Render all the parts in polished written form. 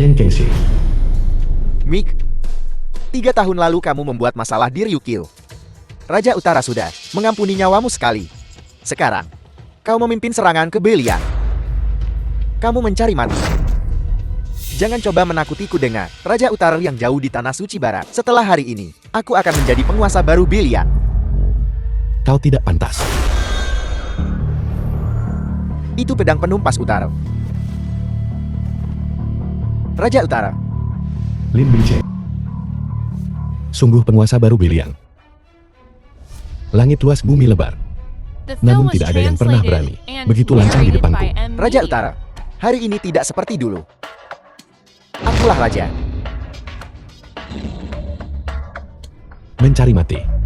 Chen Kingxi. Mik, 3 tahun lalu kamu membuat masalah di Ryukyu. Raja Utara sudah mengampuni nyawamu sekali. Sekarang, kau memimpin serangan ke Belian. Kamu mencari mati. Jangan coba menakutiku dengan Raja Utara yang jauh di Tanah Suci Barat. Setelah hari ini, aku akan menjadi penguasa baru Belian. Kau tidak pantas. Itu pedang penumpas utara. Raja Utara. Lin Bingchen. Sungguh penguasa baru Belian. Langit luas bumi lebar. Namun tidak ada yang pernah berani begitu lancang di depanku. Raja Utara, hari ini tidak seperti dulu. Akulah raja. Mencari mati.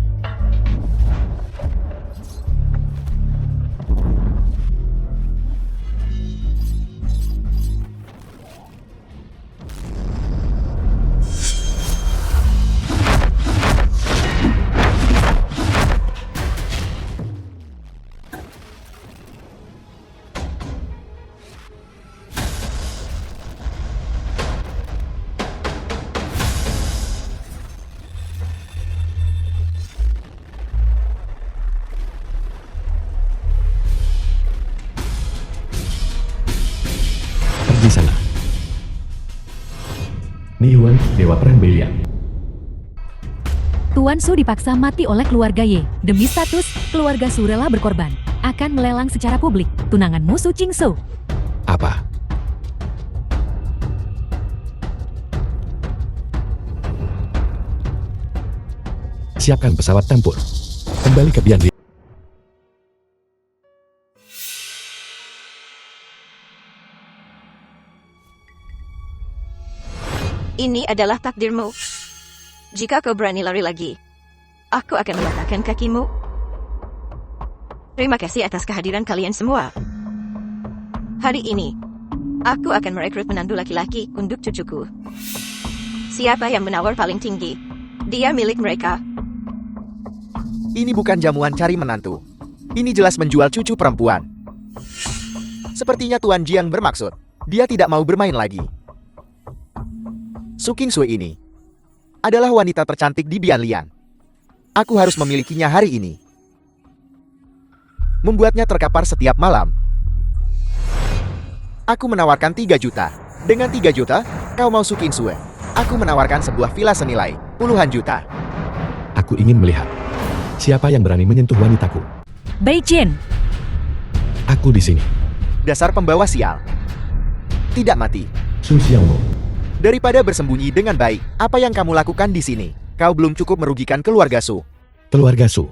Di sana. Nihuen, Dewa Perang Belian. Tuan Su dipaksa mati oleh keluarga Ye. Demi status, keluarga Su rela berkorban. Akan melelang secara publik tunangan musuh Qingsu. Apa? Siapkan pesawat tempur. Kembali ke Bianli. Ini adalah takdirmu. Jika kau berani lari lagi, aku akan mematahkan kakimu. Terima kasih atas kehadiran kalian semua. Hari ini, aku akan merekrut menantu laki-laki untuk cucuku. Siapa yang menawar paling tinggi, dia milik mereka. Ini bukan jamuan cari menantu. Ini jelas menjual cucu perempuan. Sepertinya Tuan Jiang bermaksud, dia tidak mau bermain lagi. Su Qingsui ini adalah wanita tercantik di Bianlian. Aku harus memilikinya hari ini. Membuatnya terkapar setiap malam. Aku menawarkan 3 juta. Dengan 3 juta, kau mau Su Qingsui. Aku menawarkan sebuah villa senilai puluhan juta. Aku ingin melihat siapa yang berani menyentuh wanitaku. Beijing. Aku di sini. Dasar pembawa sial. Tidak mati. Su Xiaomo. Daripada bersembunyi dengan baik, apa yang kamu lakukan di sini? Kau belum cukup merugikan keluarga Su. Keluarga Su.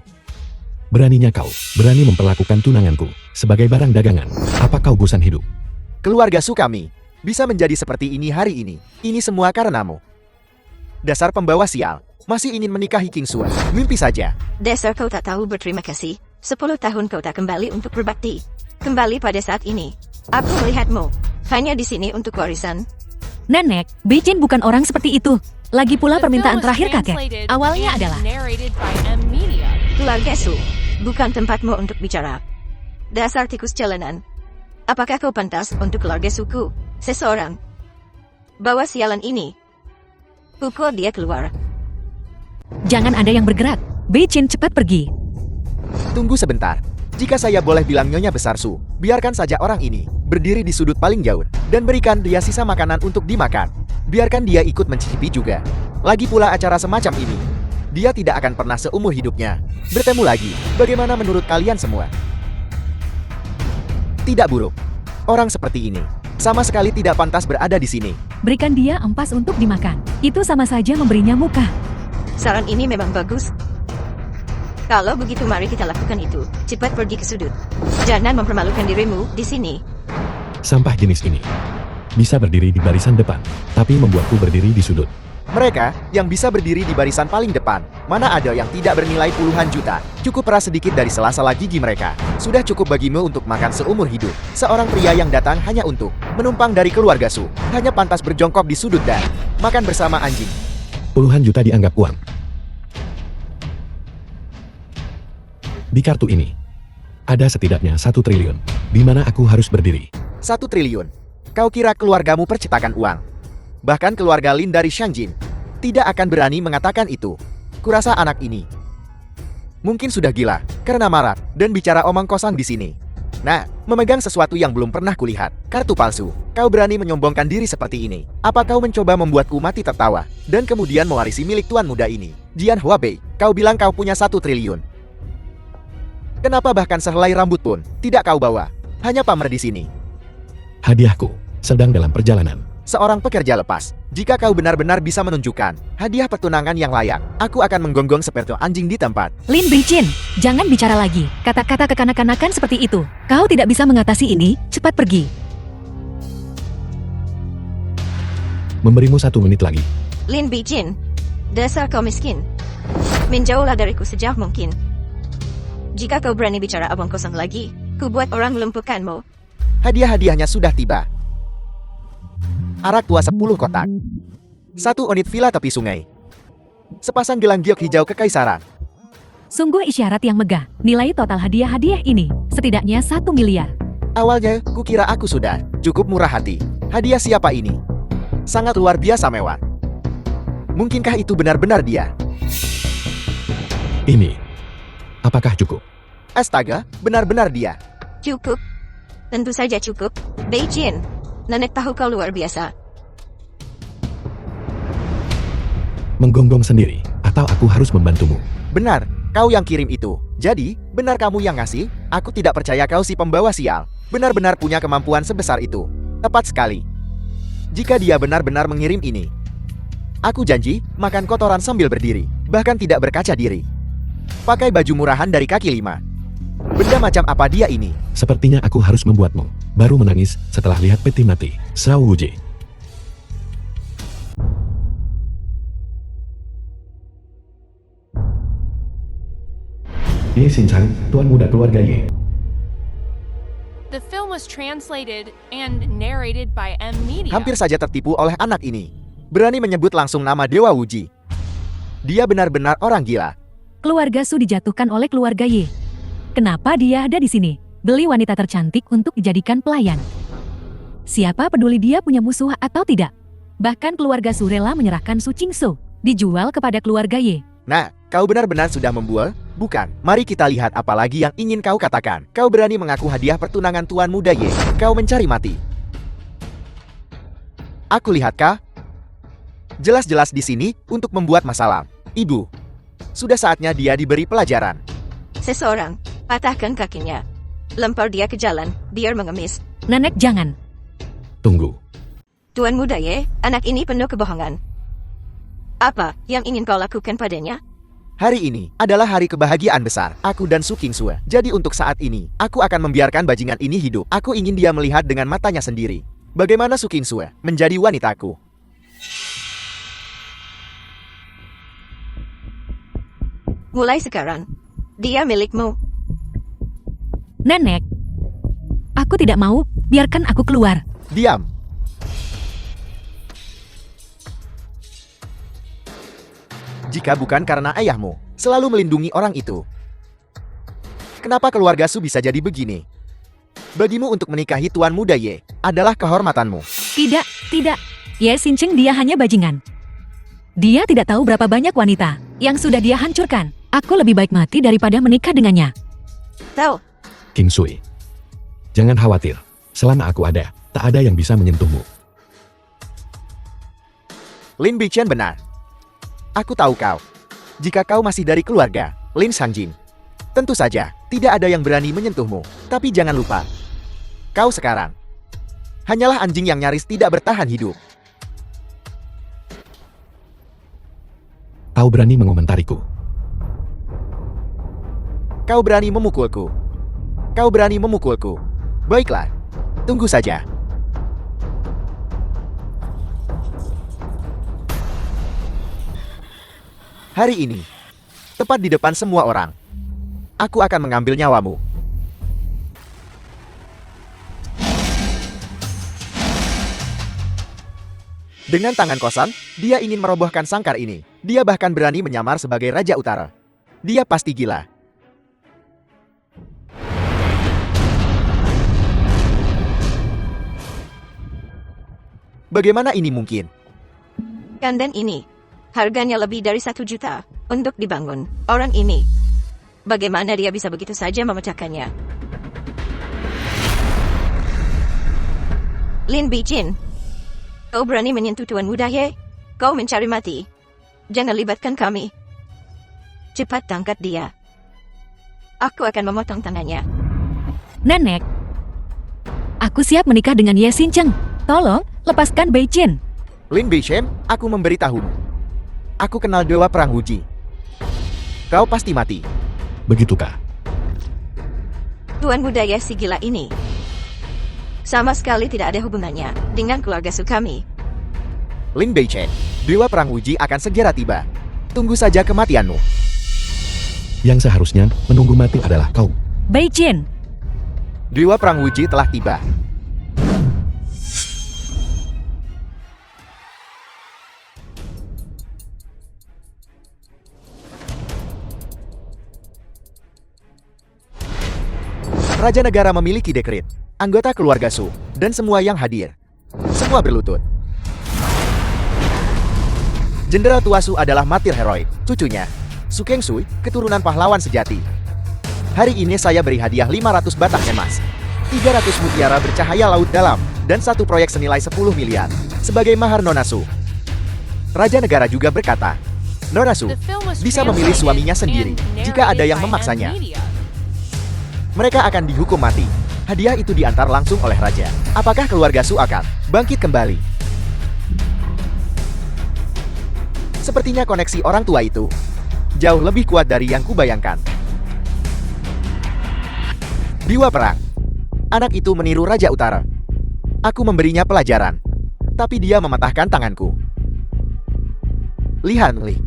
Beraninya kau, berani memperlakukan tunanganku sebagai barang dagangan. Apa kau bosan hidup? Keluarga Su kami bisa menjadi seperti ini hari ini. Ini semua karenamu. Dasar pembawa sial, masih ingin menikahi Qingsui. Mimpi saja. Dasar kau tak tahu berterima kasih. 10 tahun kau tak kembali untuk berbakti. Kembali pada saat ini. Aku melihatmu hanya di sini untuk warisan. Nenek, Beijing bukan orang seperti itu. Lagi pula permintaan terakhir kakek awalnya adalah Keluarga Su, bukan tempatmu untuk bicara. Dasar tikus jalanan. Apakah kau pantas untuk keluarga suku? Seseorang bawa sialan ini. Pukul dia keluar. jangan ada yang bergerak. Beijing cepat pergi. Tunggu sebentar. Jika saya boleh bilang Nyonya Besar Su, biarkan saja orang ini berdiri di sudut paling jauh dan berikan dia sisa makanan untuk dimakan. Biarkan dia ikut mencicipi juga. Lagi pula acara semacam ini, dia tidak akan pernah seumur hidupnya bertemu lagi. Bagaimana menurut kalian semua? Tidak buruk. Orang seperti ini sama sekali tidak pantas berada di sini. Berikan dia ampas untuk dimakan. Itu sama saja memberinya muka. Saran ini memang bagus. Kalau begitu mari kita lakukan itu. Cepat pergi ke sudut. Jangan mempermalukan dirimu di sini. Sampah jenis ini bisa berdiri di barisan depan, tapi membuatku berdiri di sudut. Mereka yang bisa berdiri di barisan paling depan, mana ada yang tidak bernilai puluhan juta. Cukup peras sedikit dari sela-sela gigi mereka. Sudah cukup bagimu untuk makan seumur hidup. Seorang pria yang datang hanya untuk menumpang dari keluarga Su, hanya pantas berjongkok di sudut dan makan bersama anjing. Puluhan juta dianggap uang. Di kartu ini, ada setidaknya 1 triliun, di mana aku harus berdiri. 1 triliun. Kau kira keluargamu percetakan uang? Bahkan keluarga Lin dari Shangjin tidak akan berani mengatakan itu. Kurasa anak ini mungkin sudah gila karena marah dan bicara omong kosong di sini. Nah, memegang sesuatu yang belum pernah kulihat. Kartu palsu. Kau berani menyombongkan diri seperti ini. Apa kau mencoba membuatku mati tertawa dan kemudian mewarisi milik tuan muda ini? Jian Huabei, kau bilang kau punya 1 triliun. Kenapa bahkan sehelai rambut pun tidak kau bawa? Hanya pamer di sini. Hadiahku sedang dalam perjalanan. Seorang pekerja lepas. Jika kau benar-benar bisa menunjukkan hadiah pertunangan yang layak, aku akan menggonggong seperti anjing di tempat. Lin Bichin, jangan bicara lagi. Kata-kata kekanak-kanakan seperti itu. Kau tidak bisa mengatasi ini, cepat pergi. Memberimu 1 menit lagi. Lin Bichin, dasar kau miskin. Menjauhlah dariku sejauh mungkin. Jika kau berani bicara omong kosong lagi, ku buat orang melumpuhkanmu. Hadiah-hadiahnya sudah tiba. Arak tua 10 kotak. 1 unit villa tepi sungai. Sepasang gelang giok hijau kekaisaran. Sungguh isyarat yang megah. Nilai total hadiah-hadiah ini setidaknya 1 miliar. Awalnya, kukira aku sudah cukup murah hati. Hadiah siapa ini? Sangat luar biasa mewah. Mungkinkah itu benar-benar dia? Ini. Apakah cukup? Astaga, benar-benar dia. Cukup. Tentu saja cukup. Beijing. Nenek tahu kau luar biasa. Menggonggong sendiri, atau aku harus membantumu? Benar, kau yang kirim itu. Jadi, benar kamu yang ngasih? Aku tidak percaya kau si pembawa sial. Benar-benar punya kemampuan sebesar itu. Tepat sekali. Jika dia benar-benar mengirim ini, aku janji makan kotoran sambil berdiri. Bahkan tidak berkaca diri. Pakai baju murahan dari kaki 5. Benda macam apa dia ini? Sepertinya aku harus membuatmu baru menangis setelah lihat peti mati. Shao Wuji. Ye Xinchang, tuan muda keluarga Ye. The film was translated and narrated by M Media. Hampir saja tertipu oleh anak ini. Berani menyebut langsung nama Dewa Wuji. Dia benar-benar orang gila. Keluarga Su dijatuhkan oleh keluarga Ye. Kenapa dia ada di sini? Beli wanita tercantik untuk dijadikan pelayan. Siapa peduli dia punya musuh atau tidak? Bahkan keluarga Su rela menyerahkan Su Qingsu, dijual kepada keluarga Ye. Nah, kau benar-benar sudah membual? Bukan. Mari kita lihat apa lagi yang ingin kau katakan. Kau berani mengaku hadiah pertunangan tuan muda Ye. Kau mencari mati. Aku lihat kah? Jelas-jelas di sini untuk membuat masalah. Ibu, sudah saatnya dia diberi pelajaran. Seseorang, patahkan kakinya. Lempar dia ke jalan, biar mengemis. Nenek jangan. Tunggu. Tuan muda Ye, anak ini penuh kebohongan. Apa yang ingin kau lakukan padanya? Hari ini adalah hari kebahagiaan besar. Aku dan Su Qingsue. Jadi untuk saat ini, aku akan membiarkan bajingan ini hidup. Aku ingin dia melihat dengan matanya sendiri. Bagaimana Su Qingsue menjadi wanitaku. Mulai sekarang, dia milikmu. Nenek. Aku tidak mau, biarkan aku keluar. Diam. Jika bukan karena ayahmu selalu melindungi orang itu, kenapa keluarga Su bisa jadi begini? Bagimu untuk menikahi tuan muda Ye adalah kehormatanmu. Tidak. Ye Xincheng dia hanya bajingan. Dia tidak tahu berapa banyak wanita yang sudah dia hancurkan. Aku lebih baik mati daripada menikah dengannya. Tahu, King Sui. Jangan khawatir. Selama aku ada, tak ada yang bisa menyentuhmu. Lin Bichen benar. Aku tahu kau. Jika kau masih dari keluarga Lin Shangjin, tentu saja tidak ada yang berani menyentuhmu. Tapi jangan lupa, kau sekarang hanyalah anjing yang nyaris tidak bertahan hidup. Kau berani mengomentariku. Kau berani memukulku. Kau berani memukulku. Baiklah, tunggu saja. Hari ini, tepat di depan semua orang, aku akan mengambil nyawamu. Dengan tangan kosong, dia ingin merobohkan sangkar ini. Dia bahkan berani menyamar sebagai Raja Utara. Dia pasti gila. Bagaimana ini mungkin? Kandang ini, harganya lebih dari 1 juta untuk dibangun. Orang ini, bagaimana dia bisa begitu saja memecahkannya? Lin Bichin, kau berani menyentuh Tuan Muda Ye? Kau mencari mati. Jangan libatkan kami. Cepat tangkap dia. Aku akan memotong tangannya. Nenek, aku siap menikah dengan Ye Xincheng. Tolong, lepaskan Bei Chen. Lin Beichem, aku memberitahumu. Aku kenal Dewa Perang Wuji. Kau pasti mati. Begitukah? Tuan Muda Ye si gila ini sama sekali tidak ada hubungannya dengan keluarga Su kami. Lin Beichem, Dewa Perang Wuji akan segera tiba. Tunggu saja kematianmu. Yang seharusnya menunggu mati adalah kau. Bei Chen, Dewa Perang Wuji telah tiba. Raja negara memiliki dekret, anggota keluarga Su, dan semua yang hadir. Semua berlutut. Jenderal tua Su adalah martir heroik, cucunya, Su Kengsui, keturunan pahlawan sejati. Hari ini saya beri hadiah 500 batang emas, 300 mutiara bercahaya laut dalam, dan satu proyek senilai 10 miliar, sebagai mahar Nona Su. Raja negara juga berkata, Nona Su The film was bisa memilih translated suaminya sendiri and jika ada narrated yang by memaksanya. M-Media. Mereka akan dihukum mati. Hadiah itu diantar langsung oleh raja. Apakah keluarga Su akan bangkit kembali? Sepertinya koneksi orang tua itu jauh lebih kuat dari yang kubayangkan. Dewa Perang. Anak itu meniru Raja Utara. Aku memberinya pelajaran, tapi dia mematahkan tanganku. Lihan Li.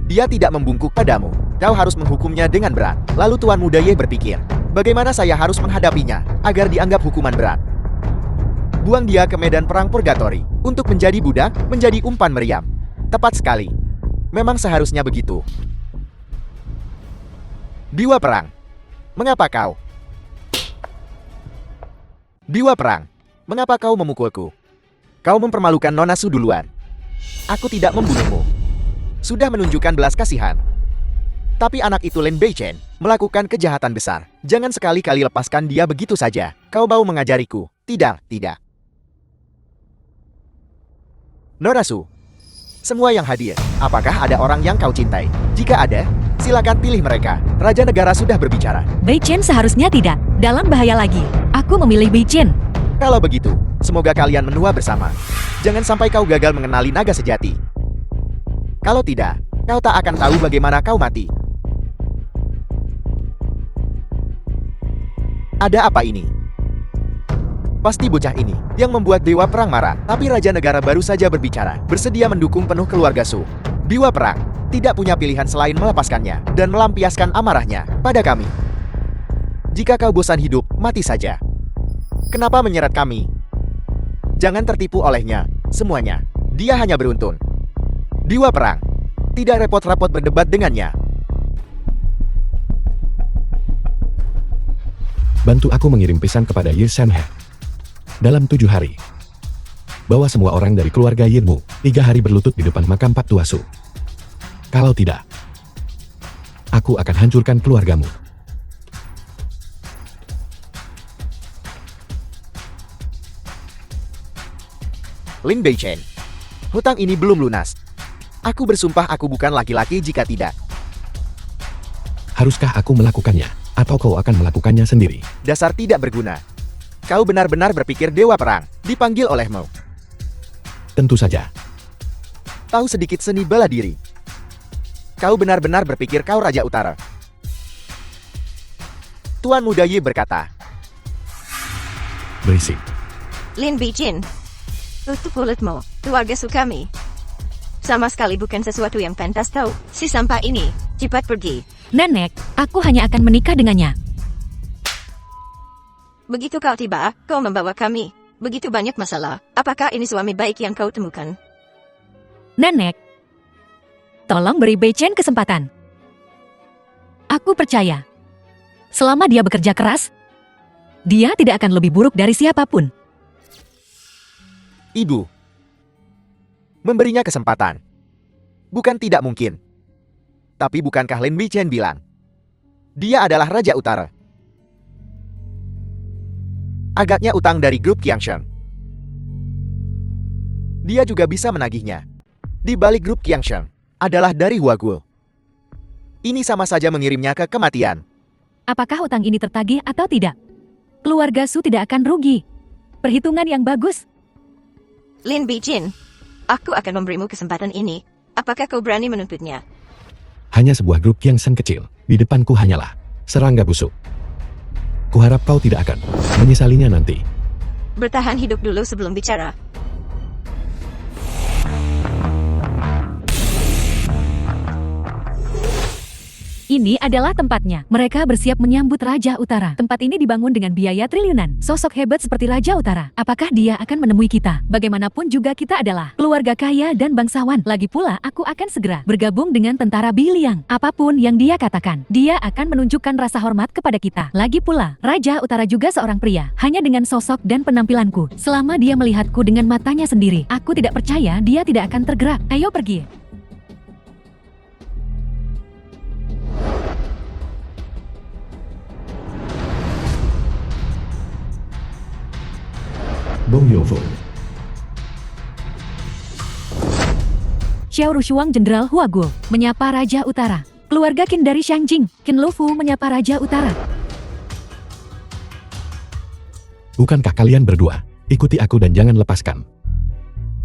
Dia tidak membungkuk padamu. Kau harus menghukumnya dengan berat. Lalu Tuan Muda Ye berpikir, bagaimana saya harus menghadapinya agar dianggap hukuman berat. Buang dia ke medan perang purgatori untuk menjadi budak, menjadi umpan meriam. Tepat sekali. Memang seharusnya begitu. Dewa Perang. Mengapa kau? Dewa Perang. Mengapa kau memukulku? Kau mempermalukan Nona Su duluan. Aku tidak membunuhmu. Sudah menunjukkan belas kasihan. Tapi anak itu Lin Beichen melakukan kejahatan besar. Jangan sekali-kali lepaskan dia begitu saja. Kau mau mengajariku? Tidak, tidak. Nona Su, semua yang hadir, apakah ada orang yang kau cintai? Jika ada, silakan pilih mereka. Raja negara sudah berbicara. Bei Chen seharusnya tidak dalam bahaya lagi. Aku memilih Bei Chen. Kalau begitu, semoga kalian menua bersama. Jangan sampai kau gagal mengenali naga sejati. Kalau tidak, kau tak akan tahu bagaimana kau mati. Ada apa ini? Pasti bocah ini yang membuat Dewa Perang marah. Tapi Raja Negara baru saja berbicara, bersedia mendukung penuh keluarga Su. Dewa Perang tidak punya pilihan selain melepaskannya dan melampiaskan amarahnya pada kami. Jika kau bosan hidup, mati saja. Kenapa menyeret kami? Jangan tertipu olehnya, semuanya. Dia hanya beruntun. Dewa Perang tidak repot-repot berdebat dengannya. Bantu aku mengirim pesan kepada Ye Shanhe. Dalam 7 hari. Bawa semua orang dari keluarga Yinmu 3 hari berlutut di depan makam Pak Tua Su. Kalau tidak, aku akan hancurkan keluargamu. Lin Beichen, hutang ini belum lunas. Aku bersumpah aku bukan laki-laki jika tidak. Haruskah aku melakukannya? Atau kau akan melakukannya sendiri? Dasar tidak berguna. Kau benar-benar berpikir Dewa Perang dipanggil olehmu. Tentu saja. Tahu sedikit seni bela diri. Kau benar-benar berpikir kau Raja Utara. Tuan Muda Ye berkata, Berisik. Lin Bichin, tutup mulutmu. Keluarga Su kami sama sekali bukan sesuatu yang pantas tahu. Si sampah ini, cepat pergi. Nenek, aku hanya akan menikah dengannya. Begitu kau tiba, kau membawa kami begitu banyak masalah. Apakah ini suami baik yang kau temukan? Nenek, tolong beri Bei Chen kesempatan. Aku percaya, selama dia bekerja keras, dia tidak akan lebih buruk dari siapapun. Ibu, memberinya kesempatan. Bukan tidak mungkin. Tapi bukankah Lin Bichen bilang, dia adalah Raja Utara? Agaknya utang dari grup Qiangshen. Dia juga bisa menagihnya. Di balik grup Qiangshen adalah dari Huagul. Ini sama saja mengirimnya ke kematian. Apakah utang ini tertagih atau tidak? Keluarga Su tidak akan rugi. Perhitungan yang bagus. Lin Bijin, aku akan memberimu kesempatan ini. Apakah kau berani menuntutnya? Hanya sebuah grup Qiangshen kecil. Di depanku hanyalah serangga busuk. Kuharap kau tidak akan menyesalinya nanti. Bertahan hidup dulu sebelum bicara. Ini adalah tempatnya. Mereka bersiap menyambut Raja Utara. Tempat ini dibangun dengan biaya triliunan. Sosok hebat seperti Raja Utara. Apakah dia akan menemui kita? Bagaimanapun juga kita adalah keluarga kaya dan bangsawan. Lagi pula, aku akan segera bergabung dengan tentara Biliang. Apapun yang dia katakan, dia akan menunjukkan rasa hormat kepada kita. Lagi pula, Raja Utara juga seorang pria. Hanya dengan sosok dan penampilanku. Selama dia melihatku dengan matanya sendiri, aku tidak percaya dia tidak akan tergerak. Ayo pergi. Bong Yovo. Xiao Rushuang Jenderal Huagul menyapa Raja Utara. Keluarga Qin dari Shangjing, Qin Lufu menyapa Raja Utara. Bukankah kalian berdua? Ikuti aku dan jangan lepaskan.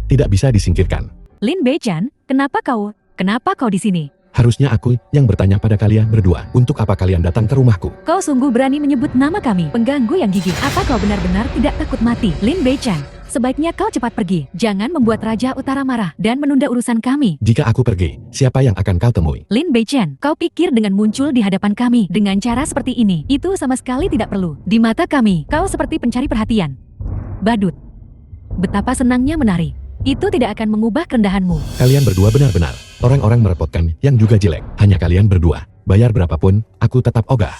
Tidak bisa disingkirkan. Lin Beichan, kenapa kau di sini? Harusnya aku yang bertanya pada kalian berdua, untuk apa kalian datang ke rumahku? Kau sungguh berani menyebut nama kami, pengganggu yang gigih. Apa kau benar-benar tidak takut mati? Lin Beichan, sebaiknya kau cepat pergi. Jangan membuat Raja Utara marah dan menunda urusan kami. Jika aku pergi, siapa yang akan kau temui? Lin Beichan, kau pikir dengan muncul di hadapan kami dengan cara seperti ini, itu sama sekali tidak perlu. Di mata kami, kau seperti pencari perhatian. Badut. Betapa senangnya menari. Itu tidak akan mengubah kerendahanmu. Kalian berdua benar-benar orang-orang merepotkan yang juga jelek. Hanya kalian berdua. Bayar berapapun, aku tetap ogah.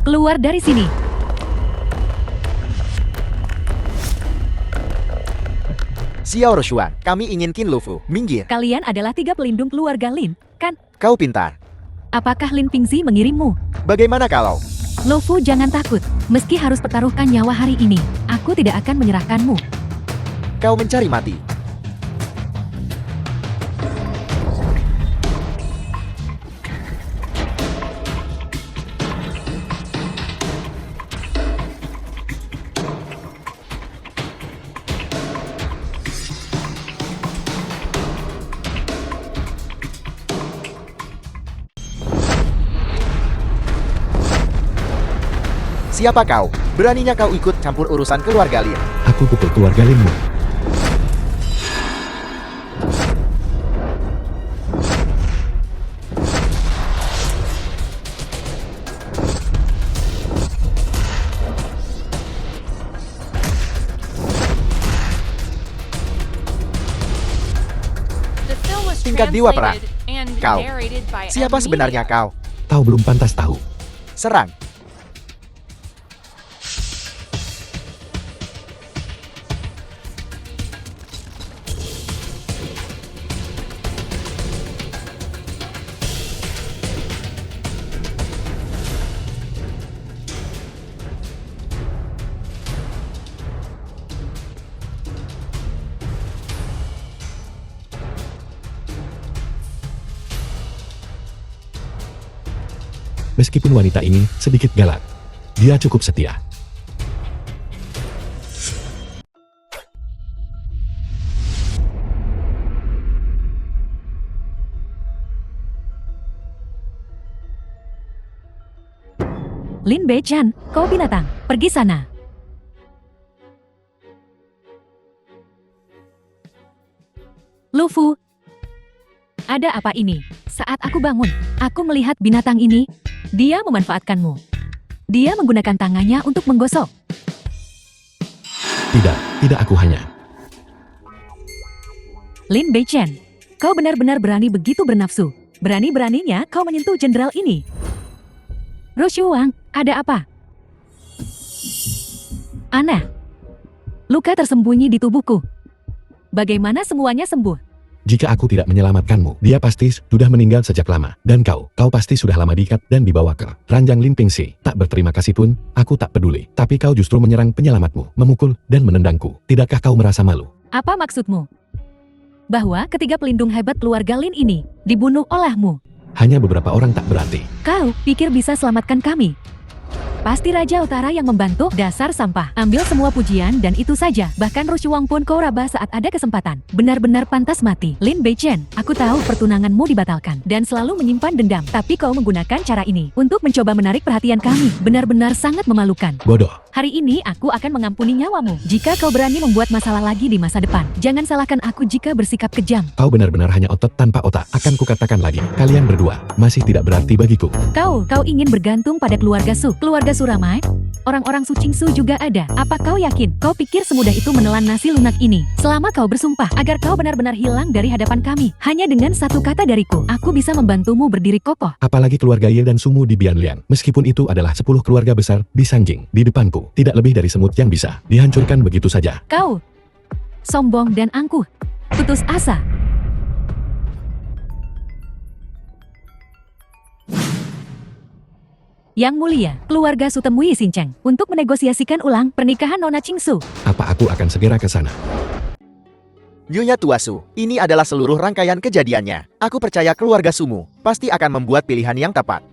Keluar dari sini. Xiao Rushuang, kami ingin Qin Lufu. Minggir. Kalian adalah 3 pelindung keluarga Lin, kan? Kau pintar. Apakah Lin Pingzi mengirimmu? Bagaimana kalau? Lufu, jangan takut. Meski harus pertaruhkan nyawa hari ini, aku tidak akan menyerahkanmu. Kau mencari mati. Siapa kau? Beraninya kau ikut campur urusan keluarga Lin? Aku pukul keluarga Linmu. The film was Tingkat dewa perang. translated and Kau. narrated by Siapa M. sebenarnya Media. kau? Kau belum pantas tahu. Serang. Meskipun wanita ini sedikit galak, dia cukup setia. Lin Beichan, kau binatang, pergi sana. Lufu, ada apa ini? Saat aku bangun, aku melihat binatang ini. Dia memanfaatkanmu. Dia menggunakan tangannya untuk menggosok. Tidak aku hanya. Lin Beichan, kau benar-benar berani begitu bernafsu. Berani-beraninya kau menyentuh jenderal ini. Rushuang, ada apa? Aneh. Luka tersembunyi di tubuhku. Bagaimana semuanya sembuh? Jika aku tidak menyelamatkanmu, dia pasti sudah meninggal sejak lama. Dan kau pasti sudah lama diikat dan dibawa ke ranjang Lin Pingxi. Tak berterima kasih pun, aku tak peduli. Tapi kau justru menyerang penyelamatmu, memukul dan menendangku. Tidakkah kau merasa malu? Apa maksudmu? Bahwa ketiga pelindung hebat keluarga Lin ini dibunuh olehmu. Hanya beberapa orang tak berarti. Kau pikir bisa selamatkan kami? Pasti Raja Utara yang membantu. Dasar sampah. Ambil semua pujian dan itu saja. Bahkan Rushuang pun kau raba saat ada kesempatan. Benar-benar pantas mati. Lin Beichen, aku tahu pertunanganmu dibatalkan dan selalu menyimpan dendam. Tapi kau menggunakan cara ini untuk mencoba menarik perhatian kami. Benar-benar sangat memalukan. Bodoh. Hari ini aku akan mengampuni nyawamu jika kau berani membuat masalah lagi di masa depan. Jangan salahkan aku jika bersikap kejam. Kau benar-benar hanya otot tanpa otak. Akan kukatakan lagi, kalian berdua masih tidak berarti bagiku. Kau ingin bergantung pada keluarga Su. Keluarga Suramai? Orang-orang Su Qingsu juga ada. Apa kau yakin? Kau pikir semudah itu menelan nasi lunak ini? Selama kau bersumpah agar kau benar-benar hilang dari hadapan kami, hanya dengan satu kata dariku, aku bisa membantumu berdiri kokoh. Apalagi keluarga Ye dan Sumu di Bianlian. Meskipun itu adalah 10 keluarga besar di Sanjing, di depanku, tidak lebih dari semut yang bisa dihancurkan begitu saja. Kau sombong dan angkuh, putus asa. Yang mulia, keluarga Su temui Xincheng untuk menegosiasikan ulang pernikahan Nona Qingsu. Apa aku akan segera ke sana? Nyonya Tua Su, ini adalah seluruh rangkaian kejadiannya. Aku percaya keluarga Sumu pasti akan membuat pilihan yang tepat.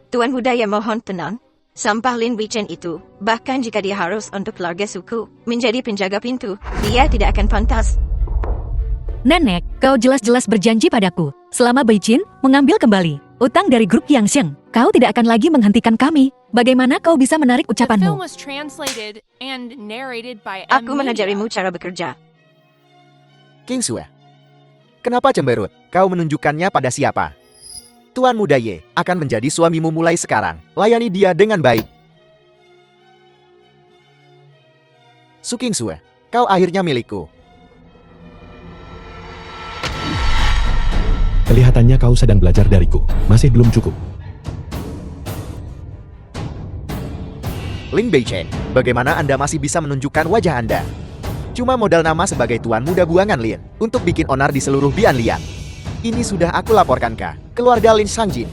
Tuan Budaya mohon tenang. Sampah Lin Beichen itu, bahkan jika dia harus untuk keluarga suku menjadi penjaga pintu, dia tidak akan pantas. Nenek, kau jelas-jelas berjanji padaku, selama Beijing mengambil kembali utang dari grup Yangsheng, kau tidak akan lagi menghentikan kami. Bagaimana kau bisa menarik The film ucapanmu? was translated and narrated by Aku M. mengajarimu Media. cara bekerja. King Sue, kenapa cemberut? Kau menunjukkannya pada siapa? Tuan Muda Ye akan menjadi suamimu mulai sekarang. Layani dia dengan baik. Su King Sue, kau akhirnya milikku. Kelihatannya kau sedang belajar dariku. Masih belum cukup. Lin Beichen, bagaimana Anda masih bisa menunjukkan wajah Anda? Cuma modal nama sebagai tuan muda buangan Lin untuk bikin onar di seluruh Bianlian. Ini sudah aku laporkan ke keluarga Lin Sangjin.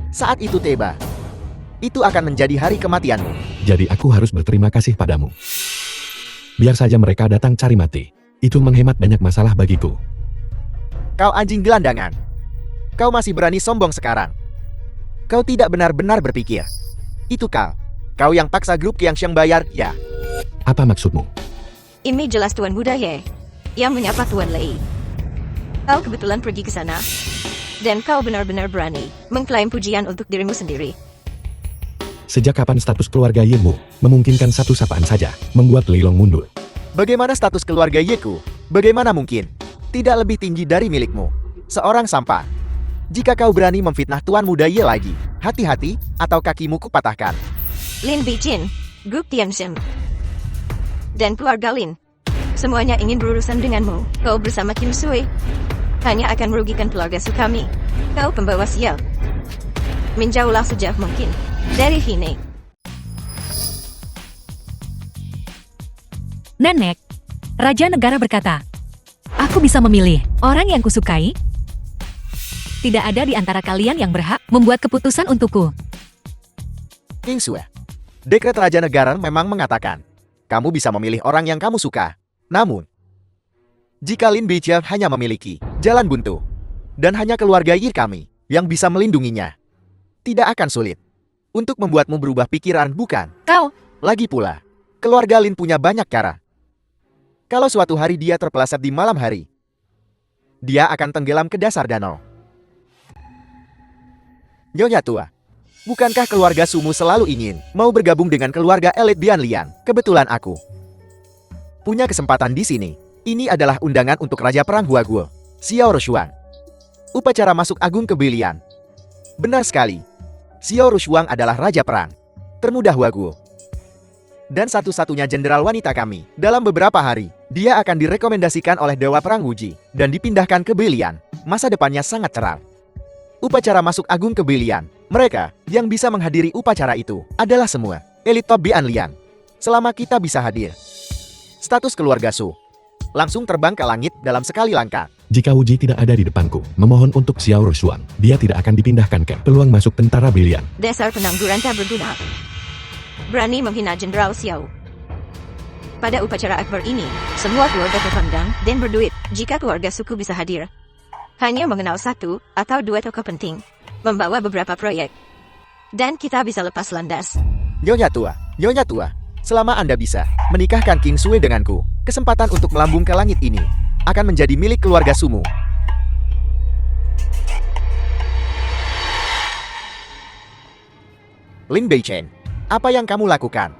Saat itu tiba, itu akan menjadi hari kematianmu. Jadi aku harus berterima kasih padamu. Biar saja mereka datang cari mati. Itu menghemat banyak masalah bagiku. Kau anjing gelandangan. Kau masih berani sombong sekarang. Kau tidak benar-benar berpikir. Itu kau. Kau yang paksa grup Qiangxiang bayar, ya. Apa maksudmu? Ini jelas Tuan Budaya yang menyapa Tuan Lei. Kau kebetulan pergi ke sana, dan kau benar-benar berani mengklaim pujian untuk dirimu sendiri. Sejak kapan status keluarga Yemu memungkinkan satu sapaan saja membuat Leilong mundur? Bagaimana status keluarga Yeku? Bagaimana mungkin? Tidak lebih tinggi dari milikmu. Seorang sampah. Jika kau berani memfitnah Tuan Muda Ye lagi, hati-hati atau kakimu kupatahkan. Lin Beichen, grup Tianxin, dan keluarga Lin, semuanya ingin berurusan denganmu. Kau bersama Kim Sui hanya akan merugikan keluarga Su kami. Kau pembawa sial. Menjauhlah sejauh mungkin dari sini. Nenek, Raja Negara berkata, aku bisa memilih orang yang kusukai. Tidak ada di antara kalian yang berhak membuat keputusan untukku. King Sue, dekret Raja Negara memang mengatakan, kamu bisa memilih orang yang kamu suka. Namun, jika Lin Beichen hanya memiliki jalan buntu, dan hanya keluarga Yi kami yang bisa melindunginya, tidak akan sulit untuk membuatmu berubah pikiran, bukan? Kau, Lagi pula, keluarga Lin punya banyak cara. Kalau suatu hari dia terpeleset di malam hari, dia akan tenggelam ke dasar danau. Nyonya Tua, bukankah keluarga Sumu selalu ingin mau bergabung dengan keluarga elit Bianlian? Kebetulan aku punya kesempatan di sini. Ini adalah undangan untuk Raja Perang Huaguo, Xiao Rushuang. Upacara masuk agung ke Bianlian. Benar sekali, Xiao Rushuang adalah Raja Perang termuda Huaguo. Dan satu-satunya jenderal wanita kami. Dalam beberapa hari, dia akan direkomendasikan oleh Dewa Perang Wuji dan dipindahkan ke Bianlian. Masa depannya sangat cerah. Upacara masuk agung ke Bianlian. Mereka yang bisa menghadiri upacara itu adalah semua elit top Bianlian. Selama kita bisa hadir. Status keluarga Su langsung terbang ke langit dalam sekali langkah. Jika Wuji tidak ada di depanku, memohon untuk Xiao Rushuang, dia tidak akan dipindahkan ke peluang masuk tentara Bilian. Dasar pengangguran tak berguna. Berani menghina Jenderal Xiao. Pada upacara akbar ini, semua keluarga terpandang dan berduit. Jika keluarga suku bisa hadir, hanya mengenal satu atau dua tokoh penting, membawa beberapa proyek, dan kita bisa lepas landas. Nyonya tua, selama Anda bisa menikahkan King Sui denganku, kesempatan untuk melambung ke langit ini akan menjadi milik keluarga Sumu. Lin Beichen, apa yang kamu lakukan?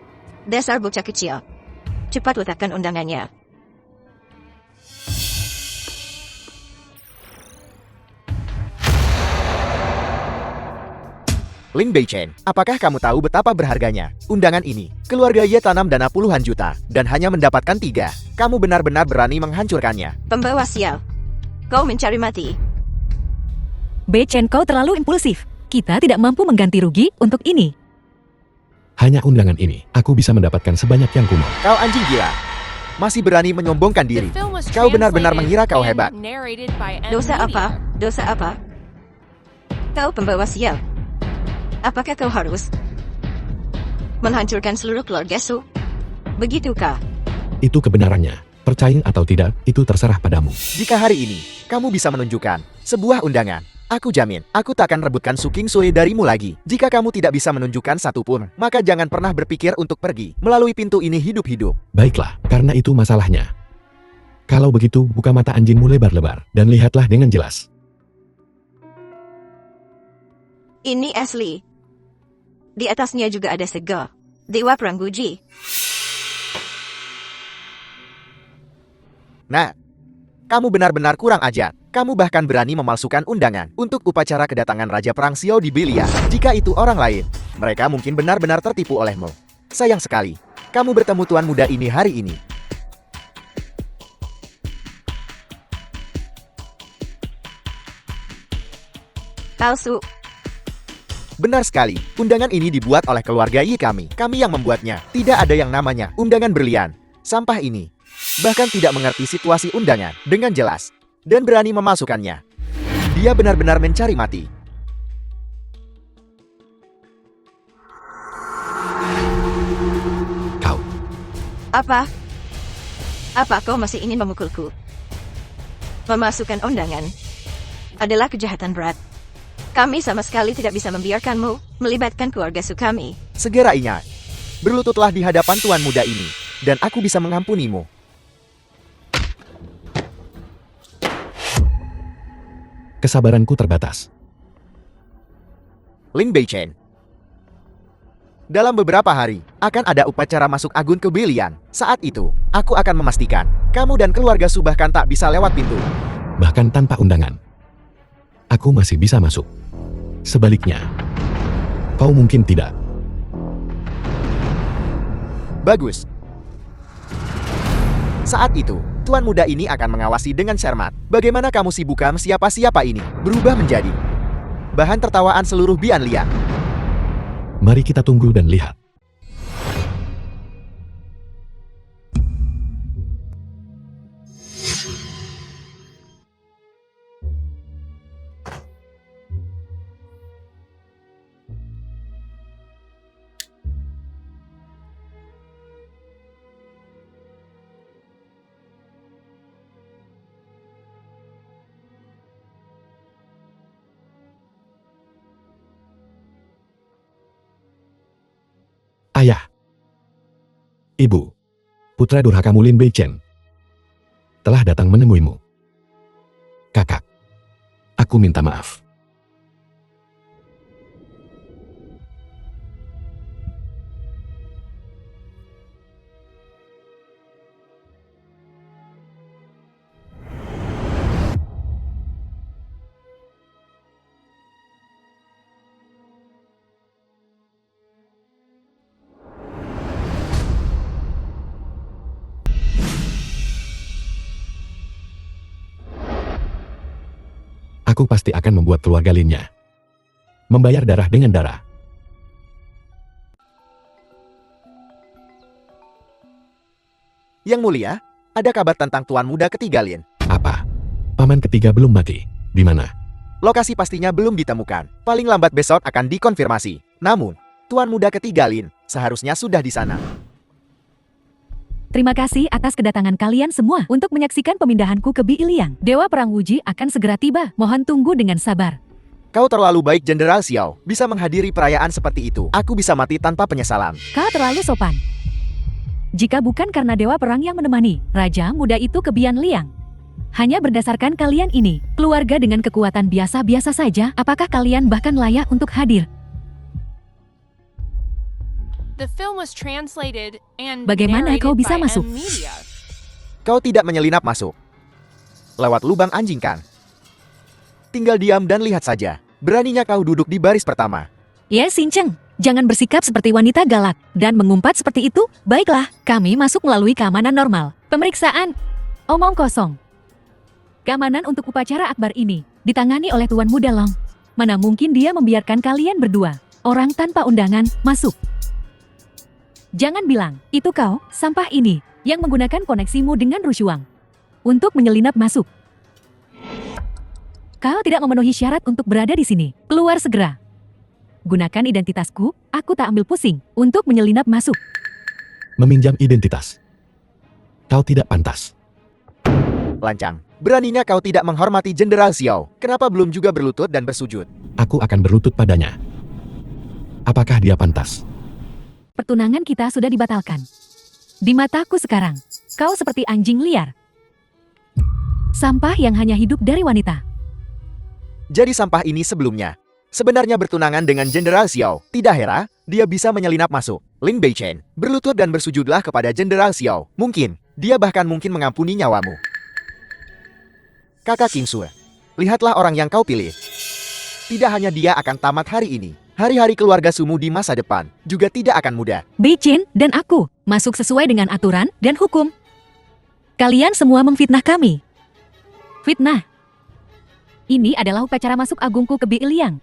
Dasar bocah kecil. Cepat letakkan undangannya. Lin Beichen, apakah kamu tahu betapa berharganya undangan ini? Keluarga Ye tanam dana puluhan juta, dan hanya mendapatkan 3. Kamu benar-benar berani menghancurkannya. Pembawa sial. Kau mencari mati. Bei Chen, kau terlalu impulsif. Kita tidak mampu mengganti rugi untuk ini. Hanya undangan ini, aku bisa mendapatkan sebanyak yang ku mau. Kau anjing gila. Masih berani menyombongkan The diri. film was Kau benar-benar translated mengira kau and hebat. narrated by M. Dosa Media. apa? Dosa apa? Kau pembawa sial. Apakah kau harus menghancurkan seluruh keluarga Su? Begitukah? Itu kebenarannya. Percaya atau tidak, itu terserah padamu. Jika hari ini kamu bisa menunjukkan sebuah undangan, aku jamin, aku tak akan rebutkan Su King Sui darimu lagi. Jika kamu tidak bisa menunjukkan satupun, maka jangan pernah berpikir untuk pergi melalui pintu ini hidup-hidup. Baiklah, karena itu masalahnya. Kalau begitu, buka mata anjingmu lebar-lebar, dan lihatlah dengan jelas. Ini asli. Di atasnya juga ada segel. Dewa Perang Guji. Nah, kamu benar-benar kurang ajar. Kamu bahkan berani memalsukan undangan untuk upacara kedatangan Raja Perang Xiao di Belia. Jika itu orang lain, mereka mungkin benar-benar tertipu olehmu. Sayang sekali, kamu bertemu tuan muda ini hari ini. Palsu. Benar sekali, undangan ini dibuat oleh keluarga Yi kami. Kami yang membuatnya. Tidak ada yang namanya undangan berlian. Sampah ini. Bahkan tidak mengerti situasi undangan dengan jelas. Dan berani memasukkannya. Dia benar-benar mencari mati. Kau, Apa? Apa kau masih ingin memukulku? Memasukkan undangan adalah kejahatan berat. Kami sama sekali tidak bisa membiarkanmu melibatkan keluarga Su kami. Segera ingat. Berlututlah di hadapan tuan muda ini. Dan aku bisa mengampunimu. kesabaranku terbatas. Lin Beichen. Dalam beberapa hari, akan ada upacara masuk agun ke Bilian. Saat itu, aku akan memastikan, kamu dan keluarga Su bahkan tak bisa lewat pintu. Bahkan tanpa undangan, aku masih bisa masuk. Sebaliknya, kau mungkin tidak. Bagus. Saat itu, tuan muda ini akan mengawasi dengan cermat. Bagaimana kamu si bukan siapa-siapa ini berubah menjadi bahan tertawaan seluruh Bian Liang. Mari kita tunggu dan lihat. Ayah, Ibu, putra durhakamu Lin Beichen telah datang menemuimu. Kakak, aku minta maaf. Aku pasti akan membuat keluarga Linnya membayar darah dengan darah. Yang mulia, Ada kabar tentang Tuan Muda ketiga Lin. Apa? Paman ketiga belum mati. Di mana? Lokasi pastinya belum ditemukan. Paling lambat besok akan dikonfirmasi. Namun, Tuan Muda ketiga Lin seharusnya sudah di sana. Terima kasih atas kedatangan kalian semua untuk menyaksikan pemindahanku ke Bi Iliang. Dewa Perang Wuji akan segera tiba. Mohon tunggu dengan sabar. Kau terlalu baik Jenderal Xiao. Bisa menghadiri perayaan seperti itu. Aku bisa mati tanpa penyesalan. Kau terlalu sopan. Jika bukan karena Dewa Perang yang menemani Raja Muda itu ke Bian Liang. Hanya berdasarkan kalian ini, keluarga dengan kekuatan biasa-biasa saja, apakah kalian bahkan layak untuk hadir? The film was translated and Bagaimana kau narrated bisa by masuk? M Media. Kau tidak menyelinap masuk. Lewat lubang anjing kan? Tinggal diam dan lihat saja. Beraninya kau duduk di baris pertama. Ya, Sinceng, jangan bersikap seperti wanita galak dan mengumpat seperti itu. Baiklah, kami masuk melalui keamanan normal. Pemeriksaan. Omong kosong. Keamanan untuk upacara akbar ini ditangani oleh Tuan Muda Long. Mana mungkin dia membiarkan kalian berdua, orang tanpa undangan, masuk. Jangan bilang, itu kau, sampah ini, yang menggunakan koneksimu dengan Rushuang untuk menyelinap masuk. Kau tidak memenuhi syarat untuk berada di sini. Keluar segera. Gunakan identitasku, aku tak ambil pusing untuk menyelinap masuk. Meminjam identitas. Kau tidak pantas. Lancang. Beraninya kau tidak menghormati Jenderal Xiao. Kenapa belum juga berlutut dan bersujud? Aku akan berlutut padanya. Apakah dia pantas? Pertunangan kita sudah dibatalkan. Di mataku sekarang, kau seperti anjing liar. Sampah yang hanya hidup dari wanita. Jadi sampah ini sebelumnya sebenarnya bertunangan dengan Jenderal Xiao. Tidak heran, dia bisa menyelinap masuk. Lin Beichen, berlutut dan bersujudlah kepada Jenderal Xiao. Mungkin, dia bahkan mungkin mengampuni nyawamu. Kakak King Sue, lihatlah orang yang kau pilih. Tidak hanya dia akan tamat hari ini. Hari-hari keluarga Sumu di masa depan juga tidak akan mudah. Beichin dan aku masuk sesuai dengan aturan dan hukum. Kalian semua memfitnah kami. Fitnah. Ini adalah upacara masuk agungku ke Bi Iliang.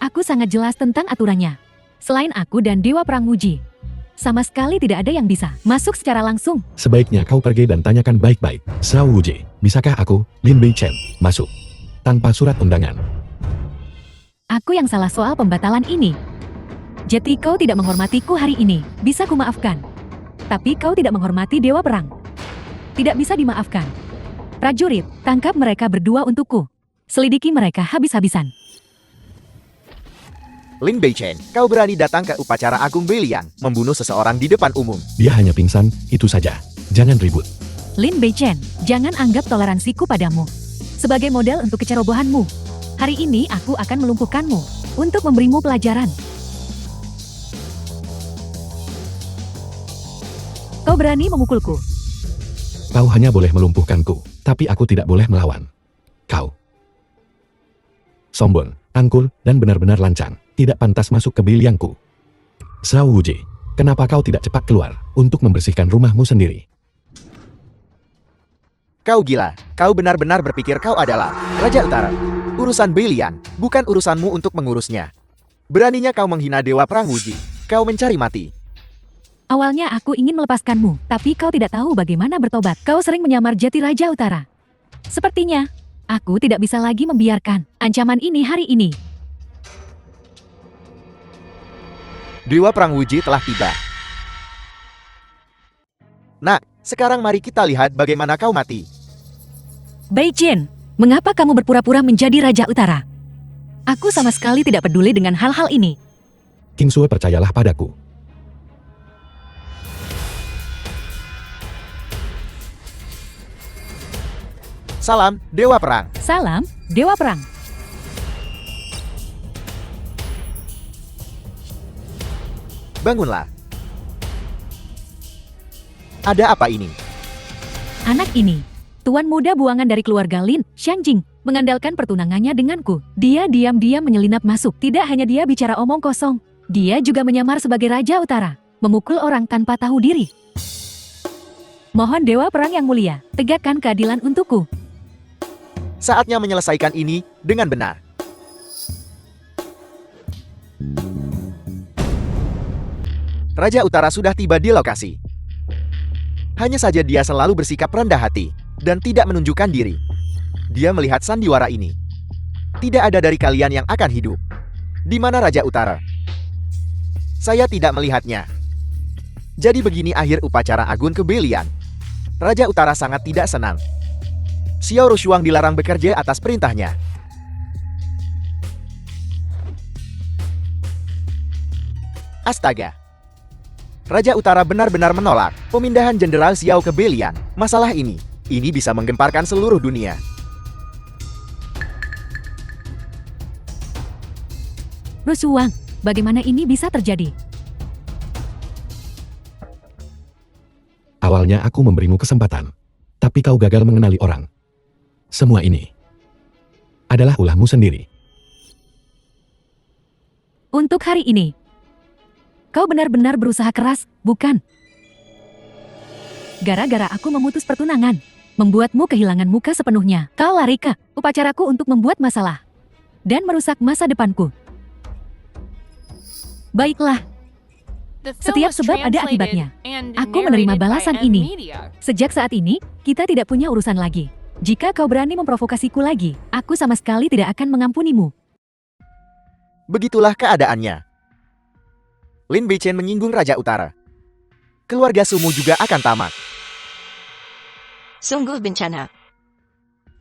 Aku sangat jelas tentang aturannya. Selain aku dan Dewa Perang Wuji, sama sekali tidak ada yang bisa masuk secara langsung. Sebaiknya kau pergi dan tanyakan baik-baik. Xiao Wuji, bisakah aku, Lin Beichen, masuk tanpa surat undangan? Aku yang salah soal pembatalan ini. Jadi kau tidak menghormatiku hari ini, bisa kumaafkan. Tapi kau tidak menghormati Dewa Perang. Tidak bisa dimaafkan. Prajurit, tangkap mereka berdua untukku. Selidiki mereka habis-habisan. Lin Beichen, kau berani datang ke upacara Agung Beiliang, membunuh seseorang di depan umum. Dia hanya pingsan, itu saja. Jangan ribut. Lin Beichen, jangan anggap toleransiku padamu sebagai model untuk kecerobohanmu. Hari ini aku akan melumpuhkanmu untuk memberimu pelajaran. Kau berani memukulku. Kau hanya boleh melumpuhkanku, tapi aku tidak boleh melawan. Kau sombong, angkuh, dan benar-benar lancang. Tidak pantas masuk ke biliangku. Xiao Wuji, kenapa kau tidak cepat keluar untuk membersihkan rumahmu sendiri? Kau gila, kau benar-benar berpikir kau adalah Raja Utara. Urusan Beiliang, bukan urusanmu untuk mengurusnya. Beraninya kau menghina Dewa Perang Wuji. Kau mencari mati. Awalnya aku ingin melepaskanmu, tapi kau tidak tahu bagaimana bertobat. Kau sering menyamar jati Raja Utara. Sepertinya, aku tidak bisa lagi membiarkan ancaman ini hari ini. Dewa Perang Wuji telah tiba. Nah, sekarang mari kita lihat bagaimana kau mati. Beichin, mengapa kamu berpura-pura menjadi Raja Utara? Aku sama sekali tidak peduli dengan hal-hal ini. King Sue, percayalah padaku. Salam, Dewa Perang. Salam, Dewa Perang. Bangunlah. Ada apa ini? Anak ini, tuan muda buangan dari keluarga Lin, Xiangjing, mengandalkan pertunangannya denganku. Dia diam-diam menyelinap masuk. Tidak hanya dia bicara omong kosong, dia juga menyamar sebagai Raja Utara, memukul orang tanpa tahu diri. Mohon Dewa Perang yang mulia, tegakkan keadilan untukku. Saatnya menyelesaikan ini dengan benar. Raja Utara sudah tiba di lokasi. Hanya saja dia selalu bersikap rendah hati dan tidak menunjukkan diri. Dia melihat sandiwara ini. Tidak ada dari kalian yang akan hidup. Di mana Raja Utara? Saya tidak melihatnya. Jadi begini akhir upacara Agun Kebelian. Raja Utara sangat tidak senang. Xiao Rushuang dilarang bekerja atas perintahnya. Astaga. Raja Utara benar-benar menolak pemindahan Jenderal Xiao ke Belian. Masalah ini bisa menggemparkan seluruh dunia. Rushuang, bagaimana ini bisa terjadi? Awalnya aku memberimu kesempatan, tapi kau gagal mengenali orang. Semua ini adalah ulahmu sendiri. Untuk hari ini, kau benar-benar berusaha keras, bukan? Gara-gara aku memutus pertunangan, membuatmu kehilangan muka sepenuhnya. Kau lari ke upacaraku untuk membuat masalah dan merusak masa depanku. Baiklah, The film setiap was sebab ada translated akibatnya. and Aku menerima narrated by balasan M ini. Media. Sejak saat ini, kita tidak punya urusan lagi. Jika kau berani memprovokasiku lagi, aku sama sekali tidak akan mengampunimu. Begitulah keadaannya. Lin Beichen menyinggung Raja Utara. Keluarga Sumu juga akan tamat. Sungguh bencana.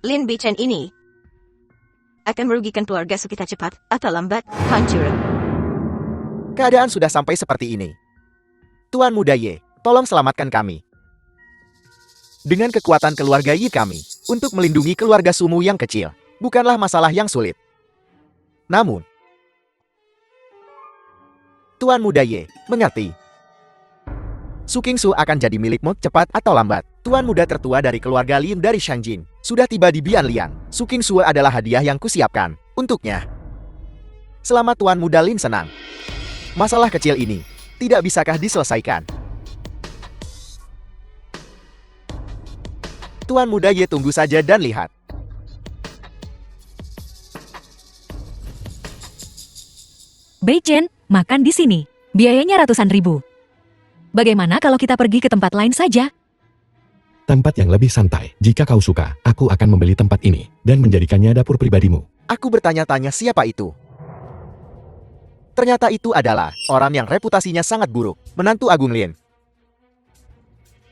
Lin Beichen ini akan merugikan keluarga Su kita cepat atau lambat hancur. Keadaan sudah sampai seperti ini. Tuan Muda Ye, tolong selamatkan kami. Dengan kekuatan keluarga Yi kami, untuk melindungi keluarga Sumu yang kecil, bukanlah masalah yang sulit. Namun, Tuan Muda Ye, mengerti. Su Qingsu akan jadi milikmu cepat atau lambat. Tuan muda tertua dari keluarga Lin dari Shangjin sudah tiba di Bianliang. Su Qingsu adalah hadiah yang kusiapkan untuknya. Selamat Tuan Muda Lin senang. Masalah kecil ini tidak bisakah diselesaikan? Tuan Muda Ye tunggu saja dan lihat. Beichen, makan di sini. Biayanya ratusan ribu. Bagaimana kalau kita pergi ke tempat lain saja? Tempat yang lebih santai. Jika kau suka, aku akan membeli tempat ini dan menjadikannya dapur pribadimu. Aku bertanya-tanya siapa itu. Ternyata itu adalah orang yang reputasinya sangat buruk, menantu Agung Lin.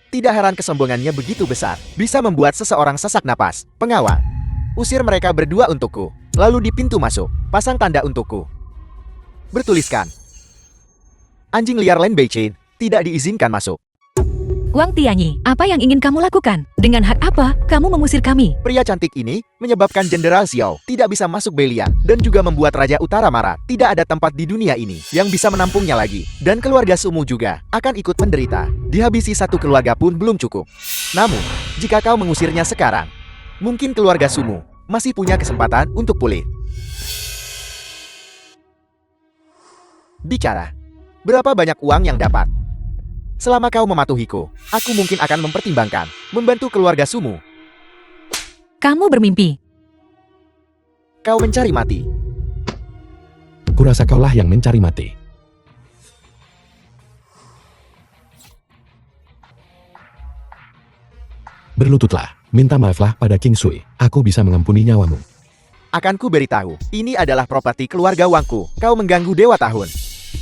Tidak heran kesombongannya begitu besar, bisa membuat seseorang sesak napas. Pengawal, usir mereka berdua untukku. Lalu di pintu masuk, pasang tanda untukku. Bertuliskan, anjing liar Lin Beichen tidak diizinkan masuk. Wang Tianyi, apa yang ingin kamu lakukan? Dengan hak apa kamu mengusir kami? Pria cantik ini menyebabkan Jenderal Xiao tidak bisa masuk Belian dan juga membuat Raja Utara marah. Tidak ada tempat di dunia ini yang bisa menampungnya lagi. Dan keluarga Sumu juga akan ikut menderita. Dihabisi satu keluarga pun belum cukup. Namun, jika kau mengusirnya sekarang, mungkin keluarga Sumu masih punya kesempatan untuk pulih. Bicara, berapa banyak uang yang dapat? Selama kau mematuhiku, aku mungkin akan mempertimbangkan membantu keluarga Sumu. Kamu bermimpi. Kau mencari mati. Kurasa kaulah yang mencari mati. Berlututlah, minta maaflah pada King Sui. Aku bisa mengampuni nyawamu. Akan ku beritahu, ini adalah properti keluarga Wangku. Kau mengganggu Dewa Tahun.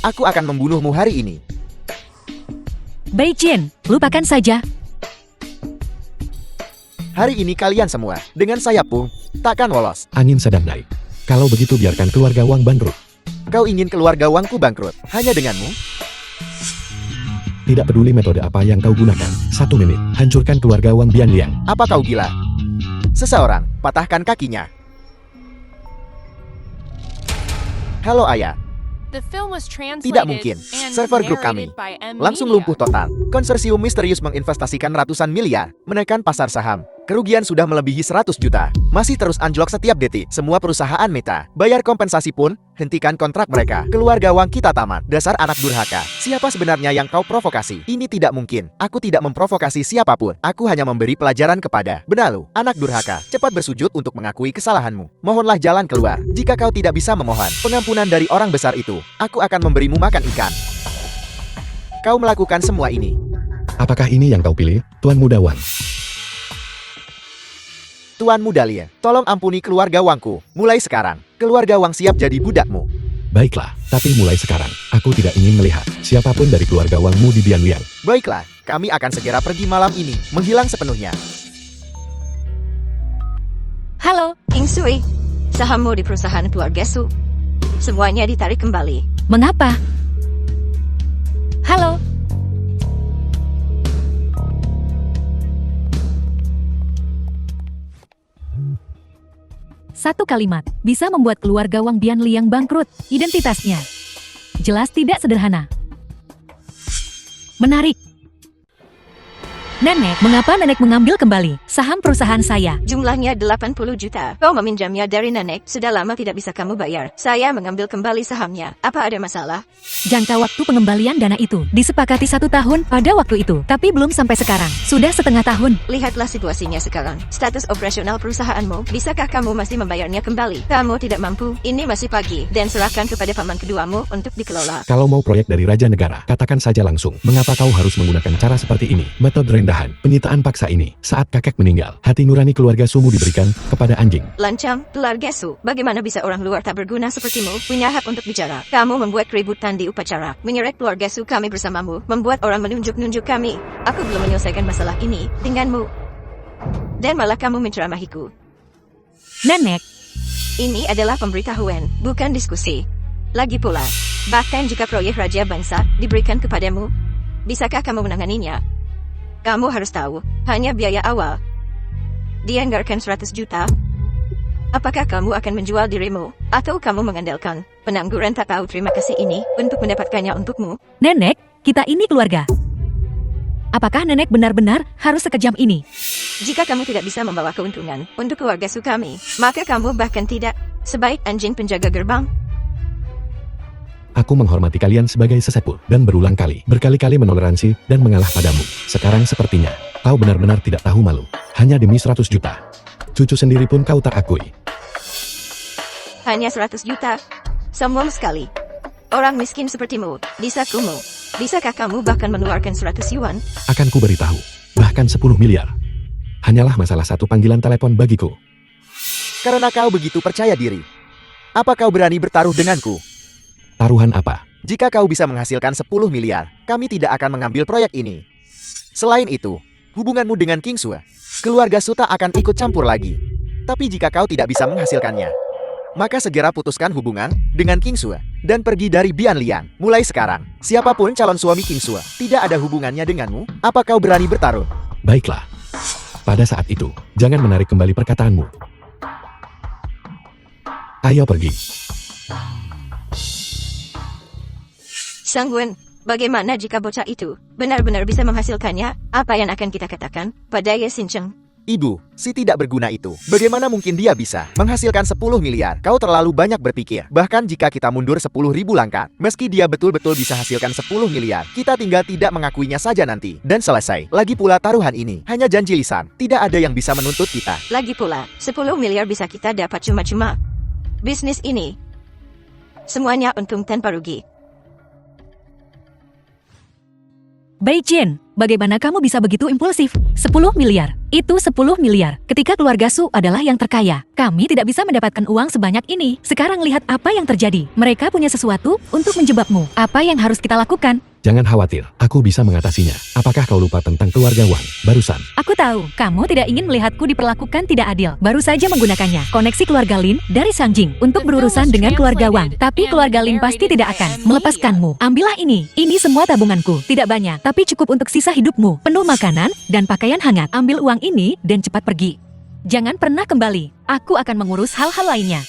Aku akan membunuhmu hari ini. Beichen, lupakan saja. Hari ini kalian semua, dengan saya pun, takkan lolos. Angin sedang naik. Kalau begitu biarkan keluarga Wang bangkrut. Kau ingin keluarga Wangku bangkrut, hanya denganmu? Tidak peduli metode apa yang kau gunakan. 1 menit, hancurkan keluarga Wang Bianliang. Apa kau gila? Seseorang, patahkan kakinya. Halo ayah. The film was translated Tidak mungkin. and Server grup kami narrated by M langsung Media. lumpuh total. Konsorsium misterius menginvestasikan ratusan miliar, menekan pasar saham. Kerugian sudah melebihi 100 juta. Masih terus anjlok setiap detik. Semua perusahaan Meta bayar kompensasi pun, hentikan kontrak mereka. Keluarga Wang kita tamat. Dasar anak durhaka. Siapa sebenarnya yang kau provokasi? Ini tidak mungkin. Aku tidak memprovokasi siapapun. Aku hanya memberi pelajaran kepada Benalu, anak durhaka. Cepat bersujud untuk mengakui kesalahanmu. Mohonlah jalan keluar. Jika kau tidak bisa memohon pengampunan dari orang besar itu, aku akan memberimu makan ikan. Kau melakukan semua ini Apakah ini yang kau pilih, Tuan Muda Wang? Tuan Muda Lie, tolong ampuni keluarga Wangku. Mulai sekarang, keluarga Wang siap jadi budakmu. Baiklah, tapi mulai sekarang, aku tidak ingin melihat siapapun dari keluarga Wangmu di Bianliang. Baiklah, kami akan segera pergi malam ini, menghilang sepenuhnya. Halo, King Sui, sahammu di perusahaan keluarga Su. Semuanya ditarik kembali. mengapa? Halo, satu kalimat bisa membuat keluarga Wang Bianliang bangkrut. Identitasnya jelas tidak sederhana. Menarik. Nenek, mengapa nenek mengambil kembali saham perusahaan saya? Jumlahnya 80 juta. Kau meminjamnya dari nenek, sudah lama tidak bisa kamu bayar. Saya mengambil kembali sahamnya. Apa ada masalah? Jangka waktu pengembalian dana itu disepakati 1 tahun pada waktu itu, tapi belum sampai sekarang. Sudah setengah tahun. Lihatlah situasinya sekarang. Status operasional perusahaanmu, bisakah kamu masih membayarnya kembali? Kamu tidak mampu, ini masih pagi, dan serahkan kepada paman keduamu untuk dikelola. Kalau mau proyek dari Raja Negara, katakan saja langsung. Mengapa kau harus menggunakan cara seperti ini? Metode rendahan, penyitaan paksa ini. Saat kakek meninggal, hati nurani keluarga Sumu diberikan kepada anjing. Lancang, keluarga Su, bagaimana bisa orang luar tak berguna sepertimu punya hak untuk bicara? Kamu membuat keributan di upacara, menyeret keluarga Su kami bersamamu, membuat orang menunjuk-nunjuk kami. Aku belum menyelesaikan masalah ini denganmu. Dan malah kamu menceramahiku. Nenek, Ini adalah pemberitahuan, bukan diskusi. Lagi pula, bahkan jika proyek Raja Bangsa diberikan kepadamu, bisakah kamu menanganinya? Kamu harus tahu, hanya biaya awal dianggarkan 100 juta. Apakah kamu akan menjual dirimu, atau kamu mengandalkan pengangguran tak tahu terima kasih ini untuk mendapatkannya untukmu? nenek, kita ini keluarga. Apakah nenek benar-benar harus sekejam ini? Jika kamu tidak bisa membawa keuntungan untuk keluarga Su kami, maka kamu bahkan tidak sebaik anjing penjaga gerbang. Aku menghormati kalian sebagai sesepuh dan berulang kali, berkali-kali menoleransi dan mengalah padamu. Sekarang sepertinya, kau benar-benar tidak tahu malu. Hanya demi 100 juta. Cucu sendiri pun kau tak akui. Hanya 100 juta. Sombong sekali. Orang miskin sepertimu, di sakumu. Bisakah kamu bahkan mengeluarkan 100 yuan? Akan ku beritahu, bahkan 10 miliar. Hanyalah masalah satu panggilan telepon bagiku. Karena kau begitu percaya diri. Apa kau berani bertaruh denganku? Taruhan apa? Jika kau bisa menghasilkan 10 miliar, kami tidak akan mengambil proyek ini. Selain itu, hubunganmu dengan King Sue, keluarga Suta akan ikut campur lagi. Tapi jika kau tidak bisa menghasilkannya, maka segera putuskan hubungan dengan King Sue dan pergi dari Bianliang. Mulai sekarang, siapapun calon suami King Sue tidak ada hubungannya denganmu. Apa kau berani bertaruh? Baiklah. Pada saat itu, jangan menarik kembali perkataanmu. Ayo pergi. Sangguan, bagaimana jika bocah itu benar-benar bisa menghasilkannya? Apa yang akan kita katakan pada Ye Xincheng? Ibu, si tidak berguna itu. Bagaimana mungkin dia bisa menghasilkan 10 miliar? Kau terlalu banyak berpikir. Bahkan jika kita mundur 10.000 langkah, meski dia betul-betul bisa hasilkan 10 miliar, kita tinggal tidak mengakuinya saja nanti. Dan selesai. Lagi pula taruhan ini hanya janji lisan. Tidak ada yang bisa menuntut kita. Lagi pula, 10 miliar bisa kita dapat cuma-cuma. Bisnis ini semuanya untung tanpa rugi. Beijing, bagaimana kamu bisa begitu impulsif? 10 miliar. Itu 10 miliar. Ketika keluarga Su adalah yang terkaya, kami tidak bisa mendapatkan uang sebanyak ini. Sekarang lihat apa yang terjadi. Mereka punya sesuatu untuk menjebakmu. Apa yang harus kita lakukan? Jangan khawatir, aku bisa mengatasinya. Apakah kau lupa tentang keluarga Wang barusan? Aku tahu, kamu tidak ingin melihatku diperlakukan tidak adil. Baru saja menggunakannya. Koneksi keluarga Lin dari Sangjing untuk berurusan dengan keluarga Wang. Tapi keluarga Lin pasti tidak akan melepaskanmu. Ambillah ini. Ini semua tabunganku. Tidak banyak, tapi cukup untuk sisa hidupmu. Penuh makanan dan pakaian hangat. Ambil uang ini dan cepat pergi. Jangan pernah kembali. Aku akan mengurus hal-hal lainnya.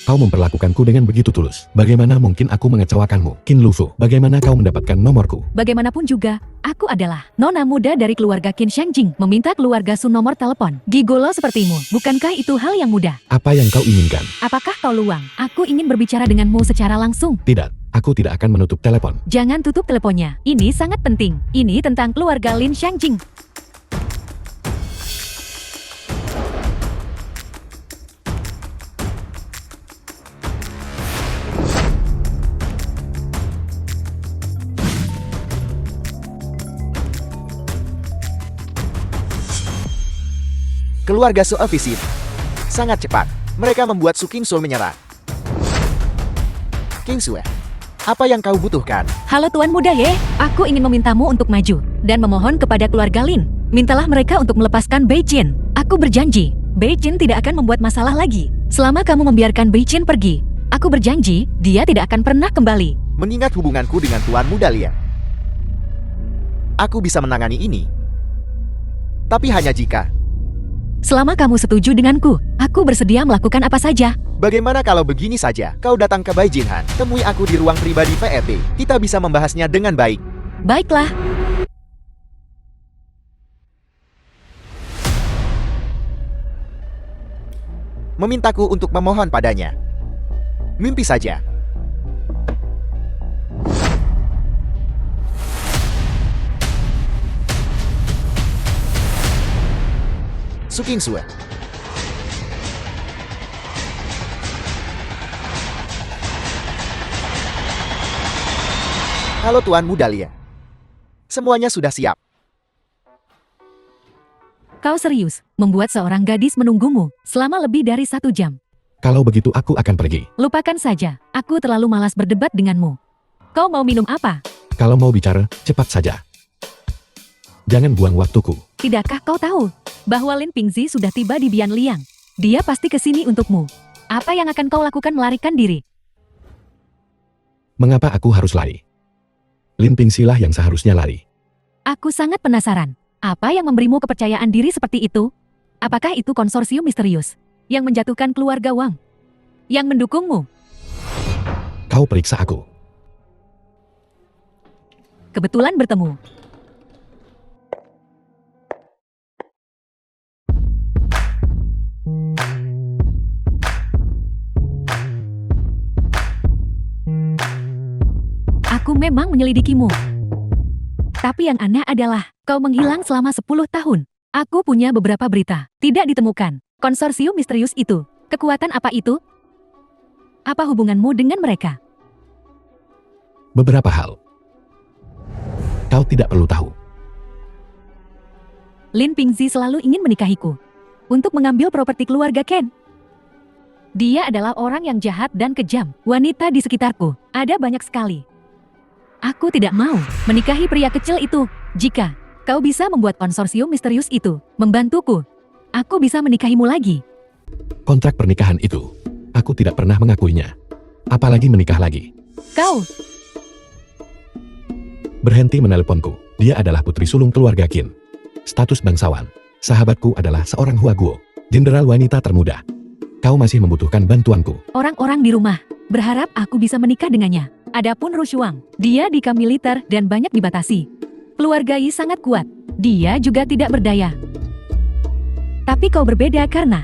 Kau memperlakukanku dengan begitu tulus. Bagaimana mungkin aku mengecewakanmu? Qin Lufu, bagaimana kau mendapatkan nomorku? Bagaimanapun juga, aku adalah nona muda dari keluarga Qin Shangjing. Meminta keluarga Su nomor telepon. Gigolo sepertimu, bukankah itu hal yang mudah? Apa yang kau inginkan? Apakah kau luang? Aku ingin berbicara denganmu secara langsung. Tidak, aku tidak akan menutup telepon. Jangan tutup teleponnya. Ini sangat penting. Ini tentang keluarga Lin Shangjing. Keluarga Su efisien. Sangat cepat, mereka membuat Su Qingsu menyerah. Qingsu, apa yang kau butuhkan? Halo Tuan Muda Ye, aku ingin memintamu untuk maju dan memohon kepada keluarga Lin. Mintalah mereka untuk melepaskan Bai Jin. Aku berjanji, Bai Jin tidak akan membuat masalah lagi. Selama kamu membiarkan Bai Jin pergi, aku berjanji dia tidak akan pernah kembali. Mengingat hubunganku dengan Tuan Muda Lian, aku bisa menangani ini. Tapi hanya jika... Selama kamu setuju denganku, aku bersedia melakukan apa saja. Bagaimana kalau begini saja, kau datang ke Bai Jinhan, temui aku di ruang pribadi VRT. Kita bisa membahasnya dengan baik. Baiklah. Memintaku untuk memohon padanya. Mimpi saja. Su Qingsu. Halo Tuan Muda Lian. Semuanya sudah siap. Kau serius membuat seorang gadis menunggumu selama lebih dari 1 jam. Kalau begitu aku akan pergi. Lupakan saja, aku terlalu malas berdebat denganmu. Kau mau minum apa? Kalau mau bicara, cepat saja. Jangan buang waktuku. Tidakkah kau tahu bahwa Lin Pingzi sudah tiba di Bianliang? Dia pasti kesini untukmu. Apa yang akan kau lakukan melarikan diri? Mengapa aku harus lari? Lin Pingzilah yang seharusnya lari. Aku sangat penasaran. Apa yang memberimu kepercayaan diri seperti itu? Apakah itu konsorsium misterius yang menjatuhkan keluarga Wang? Yang mendukungmu? Kau periksa aku. Kebetulan bertemu. Aku memang menyelidikimu. Tapi yang aneh adalah, kau menghilang selama 10 tahun. Aku punya beberapa berita. Tidak ditemukan. Konsorsium misterius itu. Kekuatan apa itu? Apa hubunganmu dengan mereka? Beberapa hal. Kau tidak perlu tahu. Lin Pingzi selalu ingin menikahiku. Untuk mengambil properti keluarga Ken. Dia adalah orang yang jahat dan kejam. Wanita di sekitarku ada banyak sekali. Aku tidak mau menikahi pria kecil itu. Jika kau bisa membuat konsorsium misterius itu membantuku, aku bisa menikahimu lagi. Kontrak pernikahan itu, aku tidak pernah mengakuinya. Apalagi menikah lagi. Kau, Berhenti menelponku. Dia adalah putri sulung keluarga Qin. Status bangsawan. Sahabatku adalah seorang Huaguo, jenderal wanita termuda. Kau masih membutuhkan bantuanku. orang-orang di rumah berharap aku bisa menikah dengannya. Adapun Ru Shuang, dia dikam militer dan banyak dibatasi. Keluarga Yi sangat kuat. Dia juga tidak berdaya. Tapi kau berbeda karena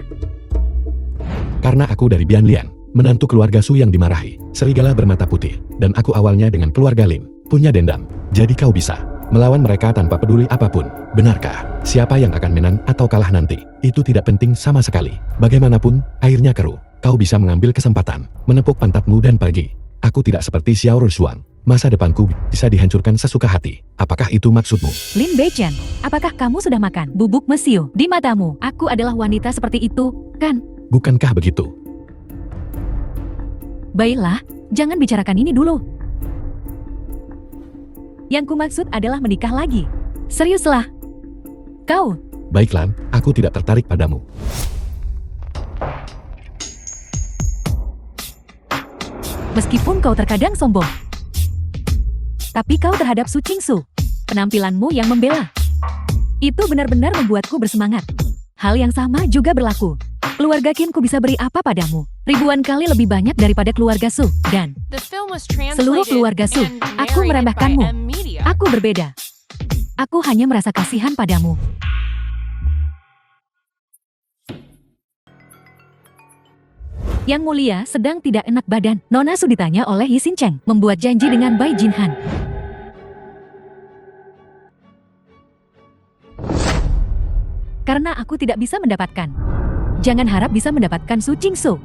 Karena aku dari Bianlian, menantu keluarga Su yang dimarahi, serigala bermata putih, dan aku awalnya dengan keluarga Lin, punya dendam. Jadi kau bisa melawan mereka tanpa peduli apapun. Benarkah? Siapa yang akan menang atau kalah nanti, itu tidak penting sama sekali. Bagaimanapun, airnya keruh. Kau bisa mengambil kesempatan, menepuk pantatmu dan pergi. Aku tidak seperti Xiao Rushuang. Masa depanku bisa dihancurkan sesuka hati. Apakah itu maksudmu? Lin Beichen, apakah kamu sudah makan bubuk mesiu di matamu? Aku adalah wanita seperti itu, kan? Bukankah begitu? Baiklah, jangan bicarakan ini dulu. Yang kumaksud adalah menikah lagi. Seriuslah. Kau, Baiklah, aku tidak tertarik padamu. meskipun kau terkadang sombong. Tapi kau terhadap Su Qingsu, penampilanmu yang membela. Itu benar-benar membuatku bersemangat. Hal yang sama juga berlaku. Keluarga Qin ku bisa beri apa padamu? Ribuan kali lebih banyak daripada keluarga Su. Dan The film was seluruh translated keluarga Su, and aku narrated by meremehkanmu. M Media. Aku berbeda. Aku hanya merasa kasihan padamu. Yang mulia sedang tidak enak badan. Nona Su ditanya oleh Yi Xin Cheng, membuat janji dengan Bai Jinhan. Karena aku tidak bisa mendapatkan. Jangan harap bisa mendapatkan Su Qingsu.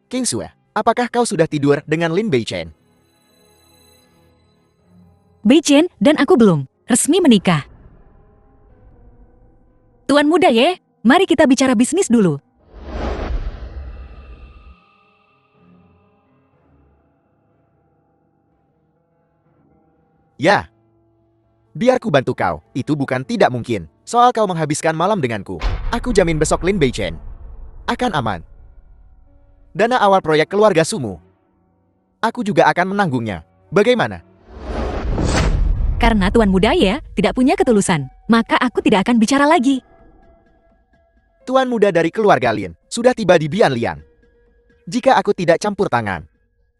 Qingsu, apakah kau sudah tidur dengan Lin Beichen? Bai Chen dan aku belum resmi menikah. Tuan muda Ye, Mari kita bicara bisnis dulu. Ya. Biar ku bantu kau, itu bukan tidak mungkin. Soal kau menghabiskan malam denganku. Aku jamin besok Lin Beichen akan aman. Dana awal proyek keluarga Sumu, aku juga akan menanggungnya. Bagaimana? Karena Tuan Muda Ye tidak punya ketulusan, maka aku tidak akan bicara lagi. Tuan muda dari keluarga Lin sudah tiba di Bianlian. Jika aku tidak campur tangan,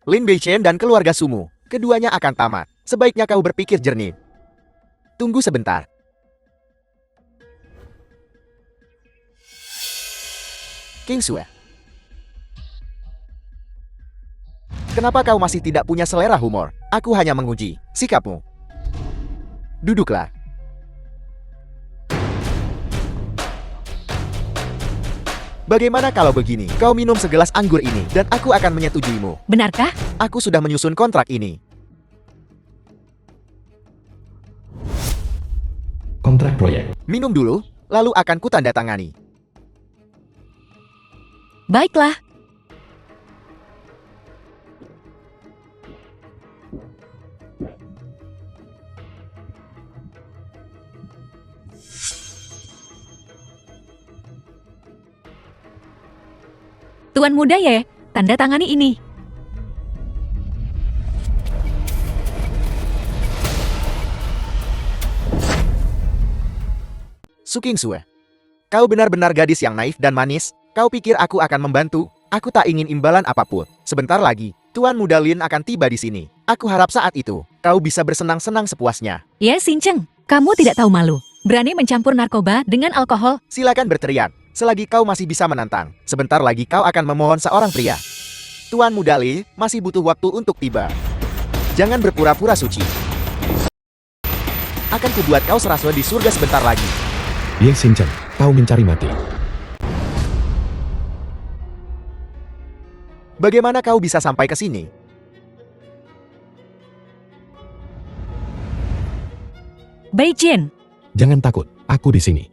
Lin Beichen dan keluarga Sumu, keduanya akan tamat. Sebaiknya kau berpikir jernih. Tunggu sebentar. King Sue. Kenapa kau masih tidak punya selera humor? Aku hanya menguji sikapmu. Duduklah. Bagaimana kalau begini? Kau minum segelas anggur ini, dan aku akan menyetujuimu. Benarkah? Aku sudah menyusun kontrak ini. Kontrak proyek. Minum dulu, lalu akan kutandatangani. Baiklah. Tuan Muda Ye, tanda tangani ini. Su King Sue, kau benar-benar gadis yang naif dan manis. Kau pikir aku akan membantu? Aku tak ingin imbalan apapun. Sebentar lagi, Tuan Muda Lin akan tiba di sini. Aku harap saat itu, kau bisa bersenang-senang sepuasnya. Ye Xincheng, kamu tidak tahu malu. Berani mencampur narkoba dengan alkohol? Silakan berteriak, selagi kau masih bisa menantang. Sebentar lagi kau akan memohon seorang pria. Tuan Muda Lin masih butuh waktu untuk tiba. Jangan berpura-pura suci. Akan kubuat kau seraswa di surga sebentar lagi. Ye Xincheng, kau mencari mati. Bagaimana kau bisa sampai ke sini? Beijing. Jangan takut, aku di sini.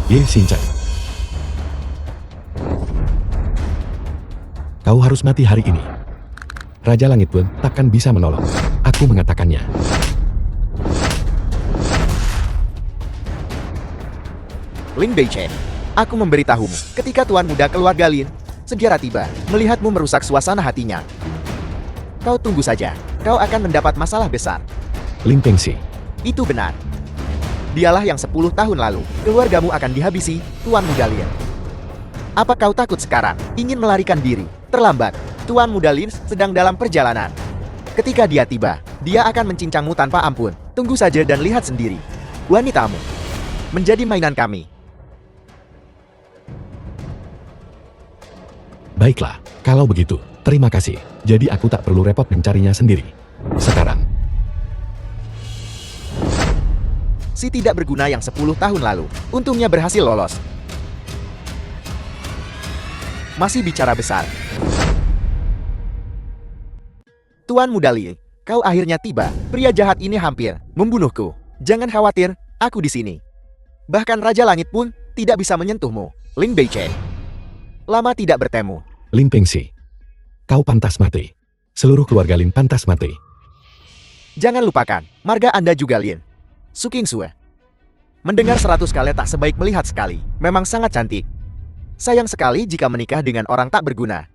Ye Xincheng, kau harus mati hari ini. Raja Langit pun takkan bisa menolong. Aku mengatakannya. Lin Beichen, aku memberitahumu, ketika Tuan Muda keluarga Lin segera tiba, melihatmu merusak suasana hatinya. Kau tunggu saja, kau akan mendapat masalah besar. Lin Pengxi, Itu benar. Dialah yang 10 tahun lalu, keluargamu akan dihabisi, Tuan Muda Lin. Apa kau takut sekarang, ingin melarikan diri? Terlambat, Tuan Muda Lin sedang dalam perjalanan. Ketika dia tiba, dia akan mencincangmu tanpa ampun. Tunggu saja dan lihat sendiri. Wanitamu menjadi mainan kami. baiklah, kalau begitu, terima kasih. Jadi aku tak perlu repot mencarinya sendiri. Sekarang, Si tidak berguna yang 10 tahun lalu, untungnya berhasil lolos. Masih bicara besar. Tuan Muda Li, kau akhirnya tiba. Pria jahat ini hampir membunuhku. Jangan khawatir, aku di sini. Bahkan Raja Langit pun tidak bisa menyentuhmu. Lin Beichen. Lama tidak bertemu. Lin Pengxi, kau pantas mati. Seluruh keluarga Lin pantas mati. Jangan lupakan, marga Anda juga Lin. Su King Sue. Mendengar 100 kali tak sebaik melihat sekali. Memang sangat cantik. Sayang sekali jika menikah dengan orang tak berguna.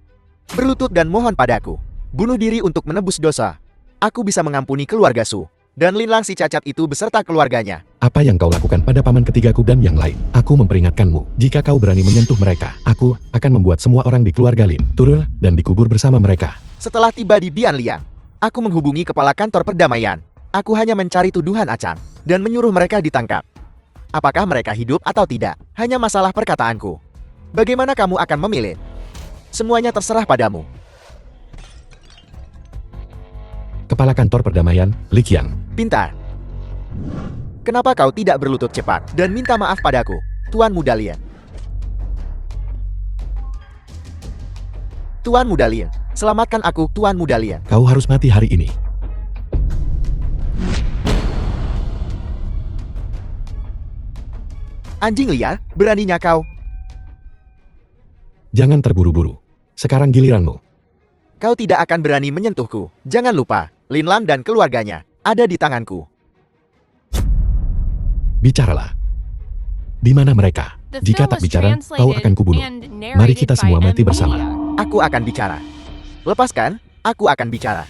Berlutut dan mohon padaku. Bunuh diri untuk menebus dosa. Aku bisa mengampuni keluarga Su. Dan Lin Lang si cacat itu beserta keluarganya. Apa yang kau lakukan pada paman ketigaku dan yang lain? Aku memperingatkanmu, jika kau berani menyentuh mereka, aku akan membuat semua orang di keluarga Lin turun dan dikubur bersama mereka. Setelah tiba di Bianliang, aku menghubungi kepala kantor perdamaian. Aku hanya mencari tuduhan acang dan menyuruh mereka ditangkap. Apakah mereka hidup atau tidak? Hanya masalah perkataanku. Bagaimana kamu akan memilih? Semuanya terserah padamu. Kepala kantor perdamaian, Li Qiang. Pintar. Kenapa kau tidak berlutut cepat dan minta maaf padaku, Tuan Muda Lin? Tuan Muda Lin, selamatkan aku, Tuan Muda Lin. Kau harus mati hari ini. Anjing liar, beraninya kau. Jangan terburu-buru. Sekarang giliranmu. Kau tidak akan berani menyentuhku. Jangan lupa, Lin Lam dan keluarganya ada di tanganku. Bicaralah. Di mana mereka? The Jika film tak was bicara, kau translated akan kubunuh. and Mari kita narrated semua by mati M. bersama. Media. Aku akan bicara. Lepaskan, aku akan bicara.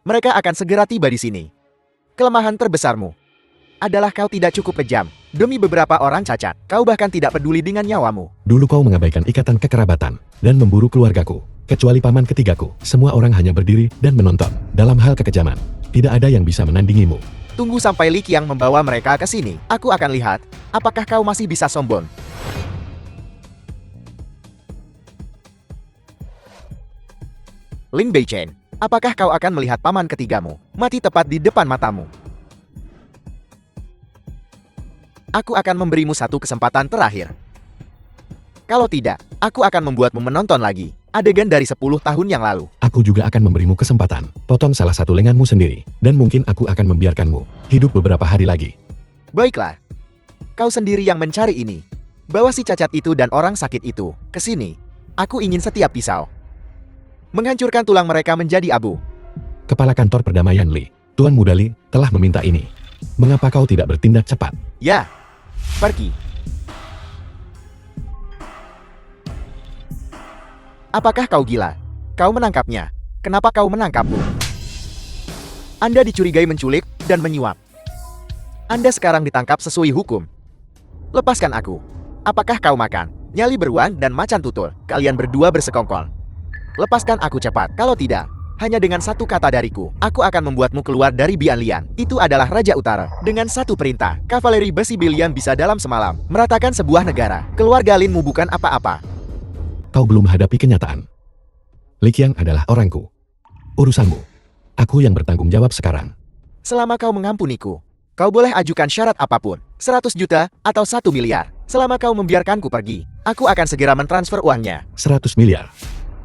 Mereka akan segera tiba di sini. Kelemahan terbesarmu adalah kau tidak cukup kejam. Demi beberapa orang cacat, kau bahkan tidak peduli dengan nyawamu. Dulu kau mengabaikan ikatan kekerabatan dan memburu keluargaku. Kecuali paman ketigaku, semua orang hanya berdiri dan menonton. Dalam hal kekejaman, tidak ada yang bisa menandingimu. Tunggu sampai Li Qiang membawa mereka ke sini. Aku akan lihat, apakah kau masih bisa sombong. Lin Beichen, apakah kau akan melihat paman ketigamu mati tepat di depan matamu? Aku akan memberimu satu kesempatan terakhir. Kalau tidak, aku akan membuatmu menonton lagi adegan dari 10 tahun yang lalu. Aku juga akan memberimu kesempatan. Potong salah satu lenganmu sendiri, dan mungkin aku akan membiarkanmu hidup beberapa hari lagi. Baiklah, kau sendiri yang mencari ini. Bawa si cacat itu dan orang sakit itu ke sini. Aku ingin setiap pisau menghancurkan tulang mereka menjadi abu. Kepala kantor perdamaian Li, Tuan Muda Li, telah meminta ini. Mengapa kau tidak bertindak cepat? Ya, pergi. Apakah kau gila? Kau menangkapnya. Kenapa kau menangkapku? Anda dicurigai menculik dan menyuap. Anda sekarang ditangkap sesuai hukum. Lepaskan aku. Apakah kau makan nyali beruang dan macan tutul? Kalian berdua bersekongkol. Lepaskan aku cepat. Kalau tidak, hanya dengan satu kata dariku, aku akan membuatmu keluar dari Bian Lian. Itu adalah Raja Utara. Dengan satu perintah, kavaleri besi Bilian bisa dalam semalam meratakan sebuah negara. Keluarga Linmu bukan apa-apa. Kau belum hadapi kenyataan. Li Qiang adalah orangku. Urusanmu. Aku yang bertanggung jawab sekarang. Selama kau mengampuniku, kau boleh ajukan syarat apapun. 100 juta atau 1 miliar. Selama kau membiarkanku pergi, aku akan segera mentransfer uangnya. 100 miliar.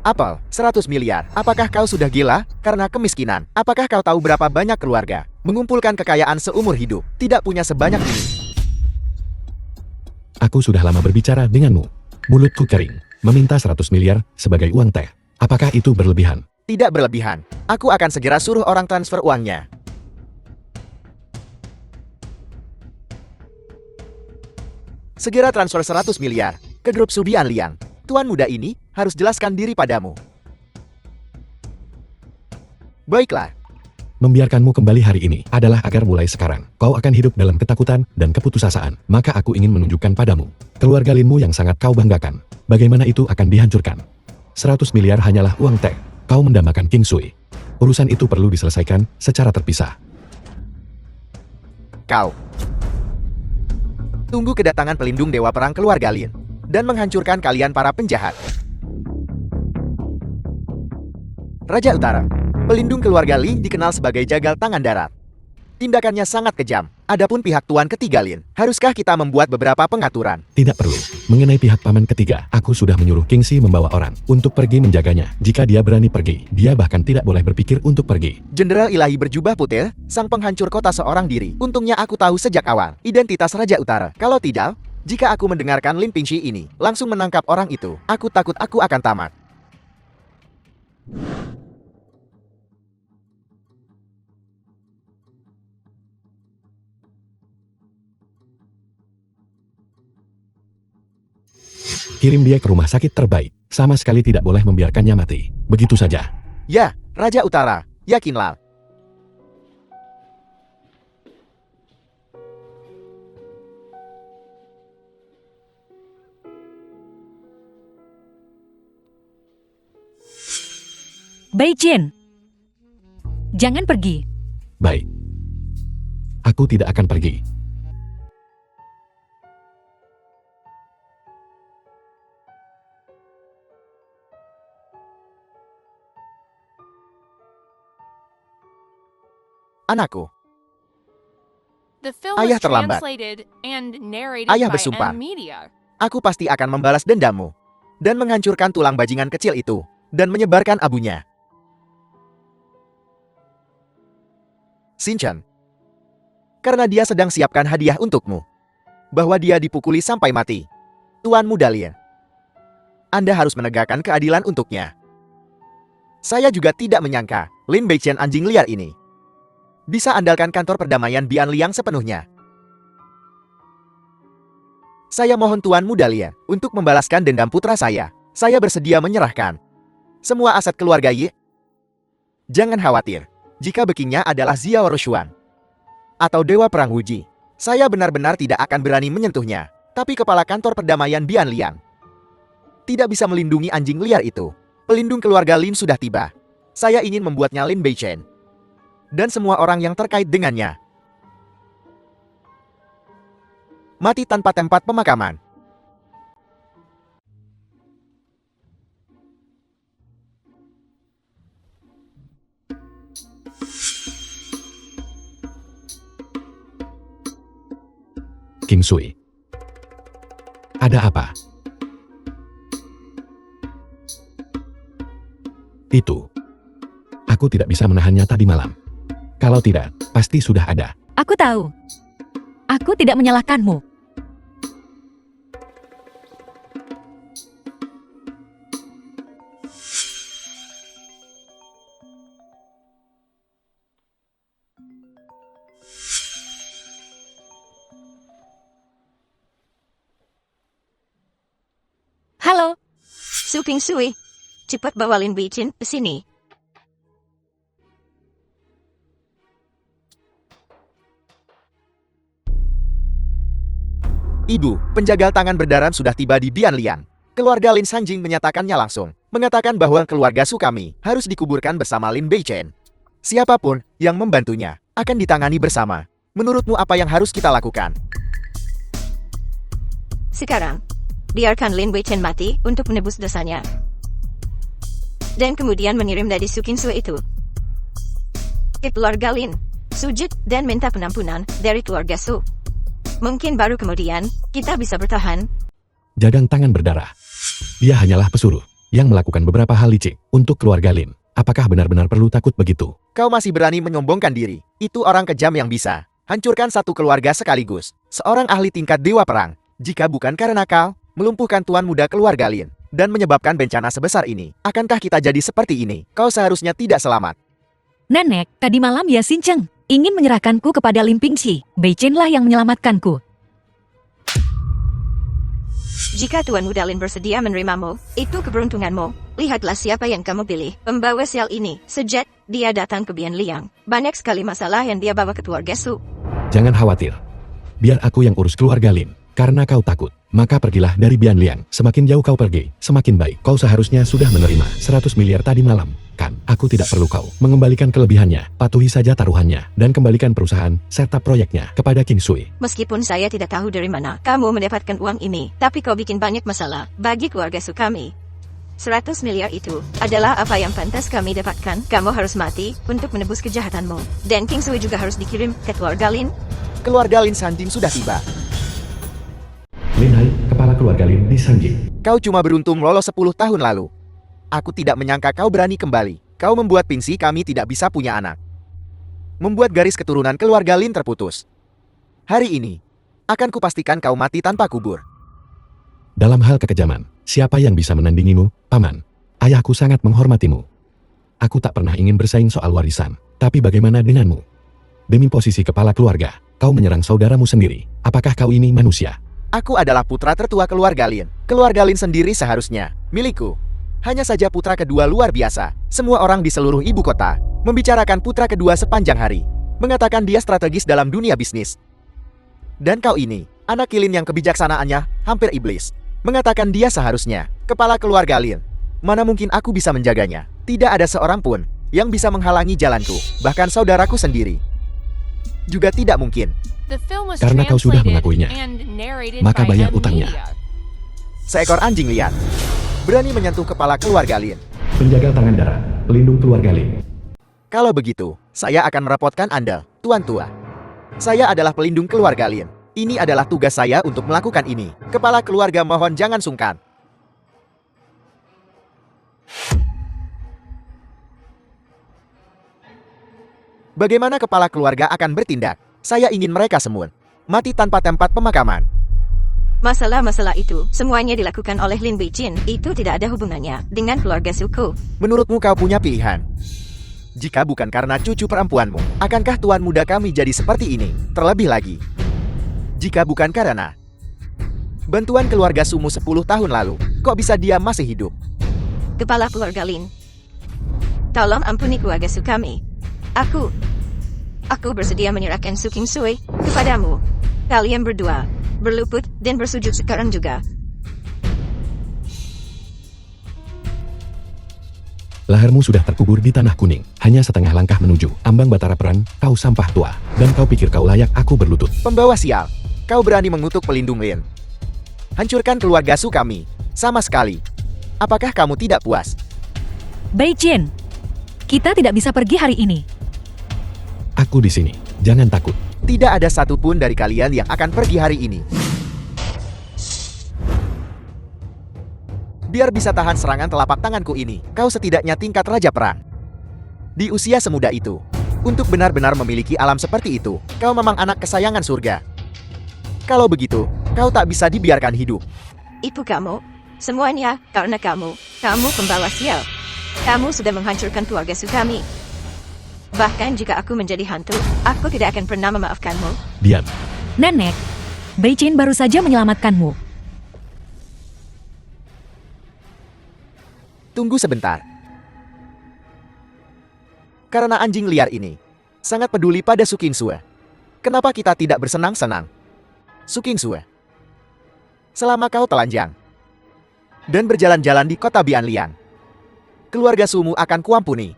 Apel, 100 miliar. Apakah kau sudah gila karena kemiskinan? Apakah kau tahu berapa banyak keluarga mengumpulkan kekayaan seumur hidup tidak punya sebanyak ini? Aku sudah lama berbicara denganmu. Mulutku kering. Meminta 100 miliar sebagai uang teh. Apakah itu berlebihan? Tidak berlebihan. Aku akan segera suruh orang transfer uangnya. Segera transfer 100 miliar ke grup Subian Liang. Tuan muda ini harus jelaskan diri padamu. Baiklah. Membiarkanmu kembali hari ini adalah agar mulai sekarang kau akan hidup dalam ketakutan dan keputusasaan. Maka aku ingin menunjukkan padamu keluarga Linmu yang sangat kau banggakan. Bagaimana itu akan dihancurkan? 100 miliar hanyalah uang teh. Kau mendambakan King Sui. Urusan itu perlu diselesaikan secara terpisah. Kau tunggu kedatangan pelindung Dewa Perang keluarga Lin dan menghancurkan kalian para penjahat. Raja Utara, pelindung keluarga Lin dikenal sebagai jagal tangan darat. Tindakannya sangat kejam. Adapun pihak tuan ketiga Lin, haruskah kita membuat beberapa pengaturan? Tidak perlu. Mengenai pihak paman ketiga, aku sudah menyuruh King Si membawa orang untuk pergi menjaganya. Jika dia berani pergi, dia bahkan tidak boleh berpikir untuk pergi. Jenderal Ilahi berjubah putih, sang penghancur kota seorang diri. Untungnya aku tahu sejak awal identitas Raja Utara. Kalau tidak, jika aku mendengarkan Lin Pingxi ini langsung menangkap orang itu, aku takut aku akan tamat. Kirim dia ke rumah sakit terbaik. Sama sekali tidak boleh membiarkannya mati. Begitu saja. Ya, Raja Utara, yakinlah. Beijing, jangan pergi. Baik. Aku tidak akan pergi. Anakku. The film Ayah was terlambat. translated and narrated Ayah by bersumpah. M Media. Aku pasti akan membalas dendammu dan menghancurkan tulang bajingan kecil itu dan menyebarkan abunya. Shinchan, karena dia sedang siapkan hadiah untukmu, bahwa dia dipukuli sampai mati. Tuan Muda Lin, Anda harus menegakkan keadilan untuknya. Saya juga tidak menyangka Lin Beichen anjing liar ini bisa andalkan kantor perdamaian Bian Liang sepenuhnya. Saya mohon Tuan Muda Lin untuk membalaskan dendam putra saya. Saya bersedia menyerahkan semua aset keluarga Yi. Jangan khawatir, jika bekingnya adalah Xiao Roshuan atau Dewa Perang Wuji, saya benar-benar tidak akan berani menyentuhnya. Tapi kepala kantor perdamaian Bian Liang tidak bisa melindungi anjing liar itu. Pelindung keluarga Lin sudah tiba. Saya ingin membuatnya Lin Beichen dan semua orang yang terkait dengannya mati tanpa tempat pemakaman. King Sui. Ada apa? Itu. Aku tidak bisa menahannya tadi malam. Kalau tidak, pasti sudah ada. Aku tahu. Aku tidak menyalahkanmu. Halo, Su Ping Sui, cepat bawa Lin Beichen ke sini. Ibu, penjagal tangan berdarah sudah tiba di Bian Liang. Keluarga Lin Sanjing menyatakannya langsung, mengatakan bahwa keluarga Sukami harus dikuburkan bersama Lin Beichen. Siapapun yang membantunya akan ditangani bersama. Menurutmu apa yang harus kita lakukan? Sekarang, biarkan Lin Beichen mati untuk menebus dosanya. Dan kemudian mengirim dari Su King Sui itu ke keluarga Lin, sujud dan minta penampunan dari keluarga Su. Mungkin baru kemudian kita bisa bertahan. Jagang tangan berdarah. Dia hanyalah pesuruh yang melakukan beberapa hal licik untuk keluarga Lin. Apakah benar-benar perlu takut begitu? Kau masih berani menyombongkan diri. Itu orang kejam yang bisa hancurkan satu keluarga sekaligus. Seorang ahli tingkat dewa perang. Jika bukan karena kau melumpuhkan tuan muda keluarga Lin dan menyebabkan bencana sebesar ini, akankah kita jadi seperti ini? Kau seharusnya tidak selamat. Nenek, tadi malam ya Xincheng ingin menyerahkanku kepada Lim Pingxi. Beichen lah yang menyelamatkanku. Jika Tuan Muda Lin bersedia menerimamu, itu keberuntunganmu. Lihatlah siapa yang kamu pilih. Pembawa sial ini, sejak dia datang ke Bian Liang, banyak sekali masalah yang dia bawa ke keluarga Su. Jangan khawatir. Biar aku yang urus keluarga Lin. Karena kau takut, maka pergilah dari Bian Liang. Semakin jauh kau pergi, semakin baik. Kau seharusnya sudah menerima 100 miliar tadi malam. Kan, aku tidak perlu kau mengembalikan kelebihannya. Patuhi saja taruhannya dan kembalikan perusahaan serta proyeknya kepada King Sui. Meskipun saya tidak tahu dari mana kamu mendapatkan uang ini, tapi kau bikin banyak masalah bagi keluarga Su kami. 100 miliar itu adalah apa yang pantas kami dapatkan. Kamu harus mati untuk menebus kejahatanmu. Dan King Sui juga harus dikirim ke keluarga Lin. Keluarga Lin Sanjing sudah tiba. Lin Hai, kepala keluarga Lin di Sanjing. Kau cuma beruntung lolos 10 tahun lalu. Aku tidak menyangka kau berani kembali. Kau membuat Pingxi kami tidak bisa punya anak. Membuat garis keturunan keluarga Lin terputus. Hari ini, akan kupastikan kau mati tanpa kubur. Dalam hal kekejaman, siapa yang bisa menandingimu, Paman? Ayahku sangat menghormatimu. Aku tak pernah ingin bersaing soal warisan. Tapi bagaimana denganmu? Demi posisi kepala keluarga, kau menyerang saudaramu sendiri. Apakah kau ini manusia? Aku adalah putra tertua keluarga Lin. Keluarga Lin sendiri seharusnya milikku. Hanya saja putra kedua luar biasa. Semua orang di seluruh ibu kota membicarakan putra kedua sepanjang hari. Mengatakan dia strategis dalam dunia bisnis. Dan kau ini, anak Lin yang kebijaksanaannya hampir iblis. Mengatakan dia seharusnya kepala keluarga Lin. Mana mungkin aku bisa menjaganya? Tidak ada seorang pun yang bisa menghalangi jalanku. Bahkan saudaraku sendiri juga tidak mungkin. The film was Karena kau sudah translated mengakuinya, and narrated maka by bayar M utangnya. Media. Seekor anjing liar berani menyentuh kepala keluarga Lin. Penjaga tangan darah, pelindung keluarga Lin. Kalau begitu, saya akan merepotkan Anda, Tuan Tua. Saya adalah pelindung keluarga Lin. Ini adalah tugas saya untuk melakukan ini. Kepala keluarga mohon jangan sungkan. Bagaimana kepala keluarga akan bertindak? Saya ingin mereka semua mati tanpa tempat pemakaman. Masalah-masalah itu semuanya dilakukan oleh Lin Beijing. Itu tidak ada hubungannya dengan keluarga suku. Menurutmu kau punya pilihan? Jika bukan karena cucu perempuanmu, akankah tuan muda kami jadi seperti ini? Terlebih lagi, jika bukan karena bantuan keluarga Sumu 10 tahun lalu, kok bisa dia masih hidup? Kepala keluarga Lin, tolong ampuni keluarga Su kami. Aku bersedia menyerahkan Su King Sui kepadamu. Kalian berdua berluput dan bersujud sekarang juga. Lehermu sudah terkubur di tanah kuning, hanya setengah langkah menuju ambang batara perang. Kau sampah tua, dan kau pikir kau layak aku berlutut. Pembawa sial, kau berani mengutuk pelindung Lin. Hancurkan keluarga Su kami, sama sekali. Apakah kamu tidak puas? Beijing, kita tidak bisa pergi hari ini. Aku di sini, jangan takut. Tidak ada satupun dari kalian yang akan pergi hari ini. Biar bisa tahan serangan telapak tanganku ini, kau setidaknya tingkat raja perang. Di usia semuda itu, untuk benar-benar memiliki alam seperti itu, kau memang anak kesayangan surga. Kalau begitu, kau tak bisa dibiarkan hidup. Ibu kamu, semuanya karena kamu pembawa sial. Kamu sudah menghancurkan keluarga Su kami. Bahkan jika aku menjadi hantu, aku tidak akan pernah memaafkanmu. Diam. Nenek, Beijing baru saja menyelamatkanmu. Tunggu sebentar. Karena anjing liar ini sangat peduli pada Su King Sue. Kenapa kita tidak bersenang-senang? Su King Sue, selama kau telanjang dan berjalan-jalan di kota Bianlian, keluarga Sumu akan kuampuni.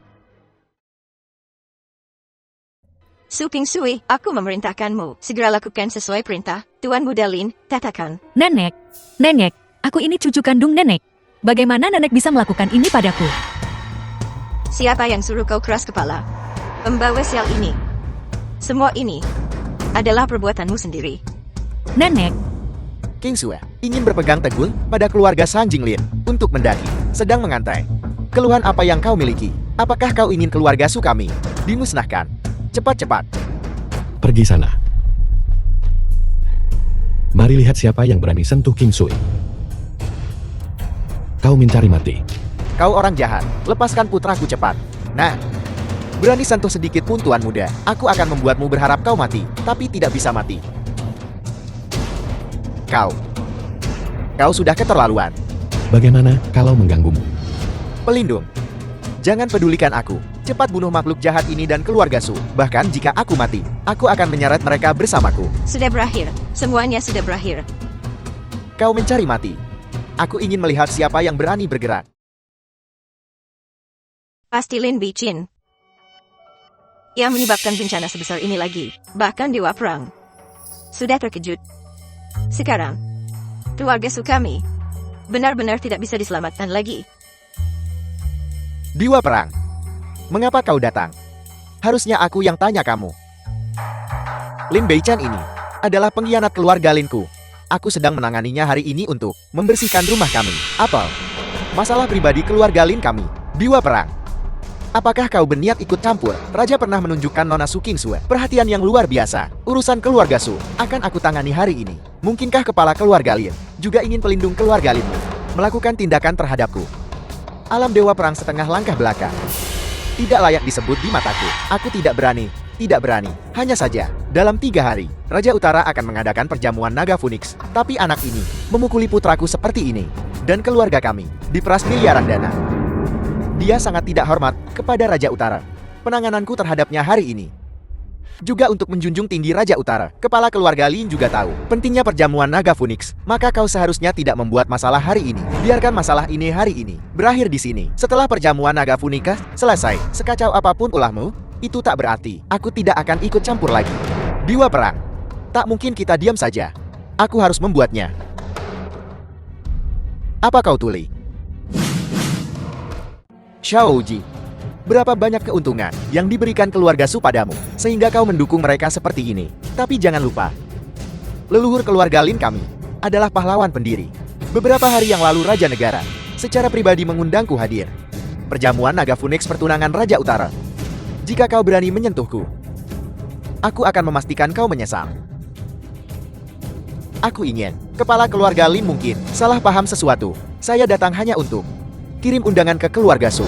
Su King Sui, aku memerintahkanmu. Segera lakukan sesuai perintah. Tuan Muda Lin, katakan. Nenek, aku ini cucu kandung nenek. Bagaimana nenek bisa melakukan ini padaku? Siapa yang suruh kau keras kepala? Pembawa sial ini. Semua ini adalah perbuatanmu sendiri. Nenek, King Sue ingin berpegang teguh pada keluarga San Jinglin untuk mendaki, sedang mengantai. Keluhan apa yang kau miliki? Apakah kau ingin keluarga Su kami dimusnahkan? Cepat-cepat. Pergi sana. Mari lihat siapa yang berani sentuh King Sui. Kau mencari mati. Kau orang jahat, lepaskan putraku cepat. Nah, berani sentuh sedikit pun tuan muda, aku akan membuatmu berharap kau mati, tapi tidak bisa mati. Kau sudah keterlaluan. Bagaimana kalau mengganggumu? Pelindung, jangan pedulikan aku. Cepat bunuh makhluk jahat ini dan keluarga Su. Bahkan jika aku mati, aku akan menyeret mereka bersamaku. Sudah berakhir. Semuanya sudah berakhir. Kau mencari mati. Aku ingin melihat siapa yang berani bergerak. Pasti Lin Beijing yang menyebabkan bencana sebesar ini lagi. Bahkan Dewa Perang sudah terkejut. Sekarang, keluarga Su kami benar-benar tidak bisa diselamatkan lagi. Dewa Perang, mengapa kau datang? Harusnya aku yang tanya kamu. Lin Beichan ini adalah pengkhianat keluarga Linku. Aku sedang menanganinya hari ini untuk membersihkan rumah kami. Apel, masalah pribadi keluarga Lin kami. Dewa Perang, apakah kau berniat ikut campur? Raja pernah menunjukkan Nona Su King Sue perhatian yang luar biasa. Urusan keluarga Su akan aku tangani hari ini. Mungkinkah kepala keluarga Lin juga ingin pelindung keluarga Lin melakukan tindakan terhadapku? Alam Dewa Perang setengah langkah belakang. Tidak layak disebut di mataku. Aku tidak berani. Hanya saja, dalam 3 hari, Raja Utara akan mengadakan perjamuan naga Phoenix. Tapi anak ini memukuli putraku seperti ini. Dan keluarga kami diperas miliaran dana. Dia sangat tidak hormat kepada Raja Utara. Penangananku terhadapnya hari ini juga untuk menjunjung tinggi Raja Utara. Kepala keluarga Lin juga tahu pentingnya perjamuan naga Phoenix. Maka kau seharusnya tidak membuat masalah hari ini. Biarkan masalah ini hari ini berakhir di sini. Setelah perjamuan naga Phoenix selesai, sekacau apapun ulahmu, itu tak berarti aku tidak akan ikut campur lagi. Dewa Perang, tak mungkin kita diam saja. Aku harus membuatnya. Apa kau tuli? Xiao Ji, berapa banyak keuntungan yang diberikan keluarga Su padamu, sehingga kau mendukung mereka seperti ini? Tapi jangan lupa, leluhur keluarga Lin kami adalah pahlawan pendiri. Beberapa hari yang lalu Raja Negara secara pribadi mengundangku hadir. Perjamuan Naga Phoenix pertunangan Raja Utara. Jika kau berani menyentuhku, aku akan memastikan kau menyesal. Aku ingin, kepala keluarga Lin mungkin salah paham sesuatu. Saya datang hanya untuk kirim undangan ke keluarga Su.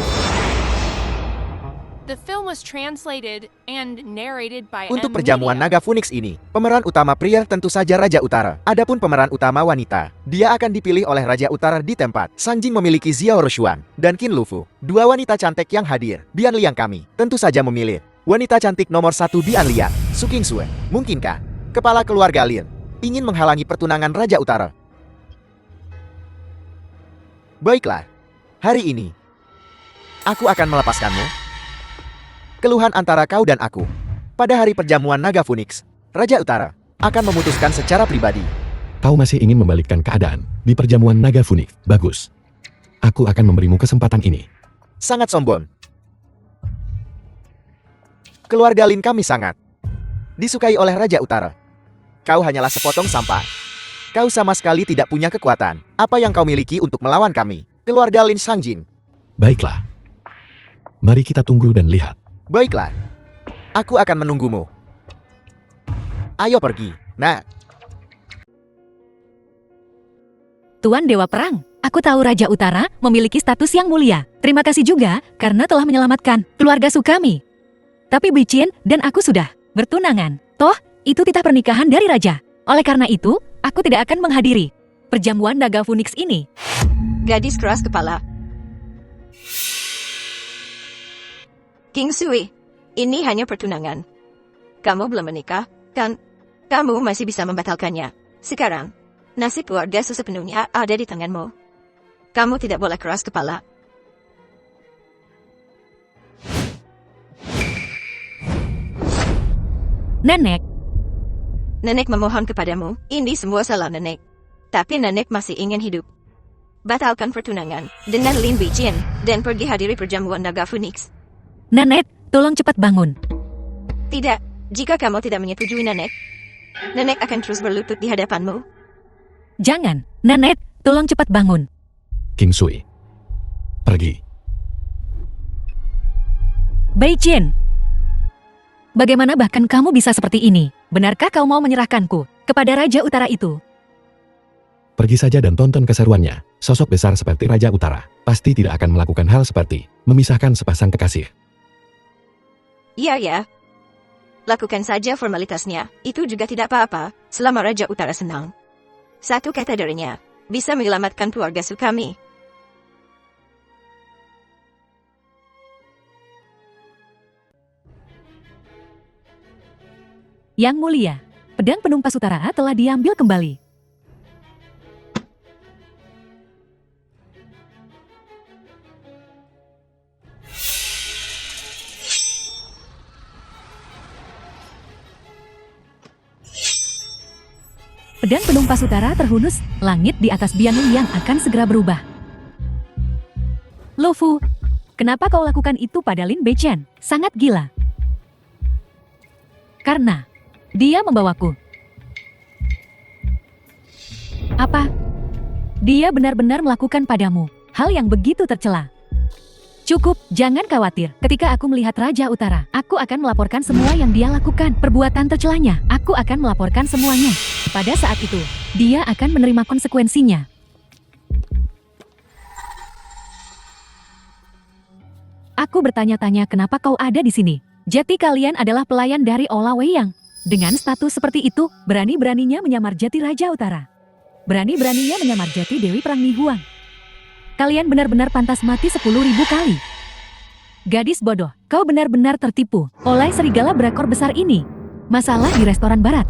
The film was translated and narrated by Untuk M. perjamuan Media. Naga Phoenix ini, pemeran utama pria tentu saja Raja Utara. Adapun pemeran utama wanita, dia akan dipilih oleh Raja Utara di tempat. Sanjing memiliki Xiao Roshuan dan Qin Lufu. Dua wanita cantik yang hadir. Bian Liang kami tentu saja memilih wanita cantik nomor 1 Bian Liang, Su Qingsue. Mungkinkah kepala keluarga Lin ingin menghalangi pertunangan Raja Utara? Baiklah, hari ini aku akan melepaskanmu. Keluhan antara kau dan aku. Pada hari perjamuan Naga Phoenix, Raja Utara akan memutuskan secara pribadi. Kau masih ingin membalikkan keadaan di perjamuan Naga Phoenix. Bagus. Aku akan memberimu kesempatan ini. Sangat sombong. Keluarga Lin kami sangat disukai oleh Raja Utara. Kau hanyalah sepotong sampah. Kau sama sekali tidak punya kekuatan. Apa yang kau miliki untuk melawan kami, keluarga Lin Sangjin? Baiklah. Mari kita tunggu dan lihat. Baiklah. Aku akan menunggumu. Ayo pergi, nak. Tuan Dewa Perang, aku tahu Raja Utara memiliki status yang mulia. Terima kasih juga karena telah menyelamatkan keluarga Su kami. Tapi Bicin dan aku sudah bertunangan. Toh, itu titah pernikahan dari Raja. Oleh karena itu, aku tidak akan menghadiri perjamuan Naga Phoenix ini. Gadis keras kepala. King Sui, ini hanya pertunangan. Kamu belum menikah, kan? Kamu masih bisa membatalkannya. Sekarang, nasib keluarga Su sepenuhnya ada di tanganmu. Kamu tidak boleh keras kepala. Nenek, Nenek memohon kepadamu, ini semua salah Nenek. Tapi Nenek masih ingin hidup. Batalkan pertunangan dengan Lin Bicin dan pergi hadiri perjamuan Naga Phoenix. Nenek, tolong cepat bangun. Tidak, jika kamu tidak menyetujui Nenek, Nenek akan terus berlutut di hadapanmu. Jangan, Nenek, tolong cepat bangun. King Sui. Pergi. Beijin. Bagaimana bahkan kamu bisa seperti ini? Benarkah kau mau menyerahkanku kepada Raja Utara itu? Pergi saja dan tonton keseruannya. Sosok besar seperti Raja Utara pasti tidak akan melakukan hal seperti memisahkan sepasang kekasih. Iya ya. Lakukan saja formalitasnya, itu juga tidak apa-apa, selama Raja Utara senang. Satu kata darinya, bisa menyelamatkan keluarga Su kami. Yang mulia, pedang penumpas utara telah diambil kembali. Pedang penumpas utara terhunus, langit di atas Bian Liang akan segera berubah. Lufu, kenapa kau lakukan itu pada Lin Beichen? Sangat gila. Karena dia membawaku. Apa? Dia benar-benar melakukan padamu hal yang begitu tercela. Cukup, jangan khawatir. Ketika aku melihat Raja Utara, aku akan melaporkan semua yang dia lakukan. Perbuatan tercelanya, aku akan melaporkan semuanya. Pada saat itu, dia akan menerima konsekuensinya. Aku bertanya-tanya kenapa kau ada di sini. Jati kalian adalah pelayan dari Ola Weiyang. Dengan status seperti itu, berani-beraninya menyamar jati Raja Utara. Berani-beraninya menyamar jati Dewi Perang Nihuang. Kalian benar-benar pantas mati 10.000 kali. Gadis bodoh, kau benar-benar tertipu oleh serigala berekor besar ini. Masalah di restoran barat.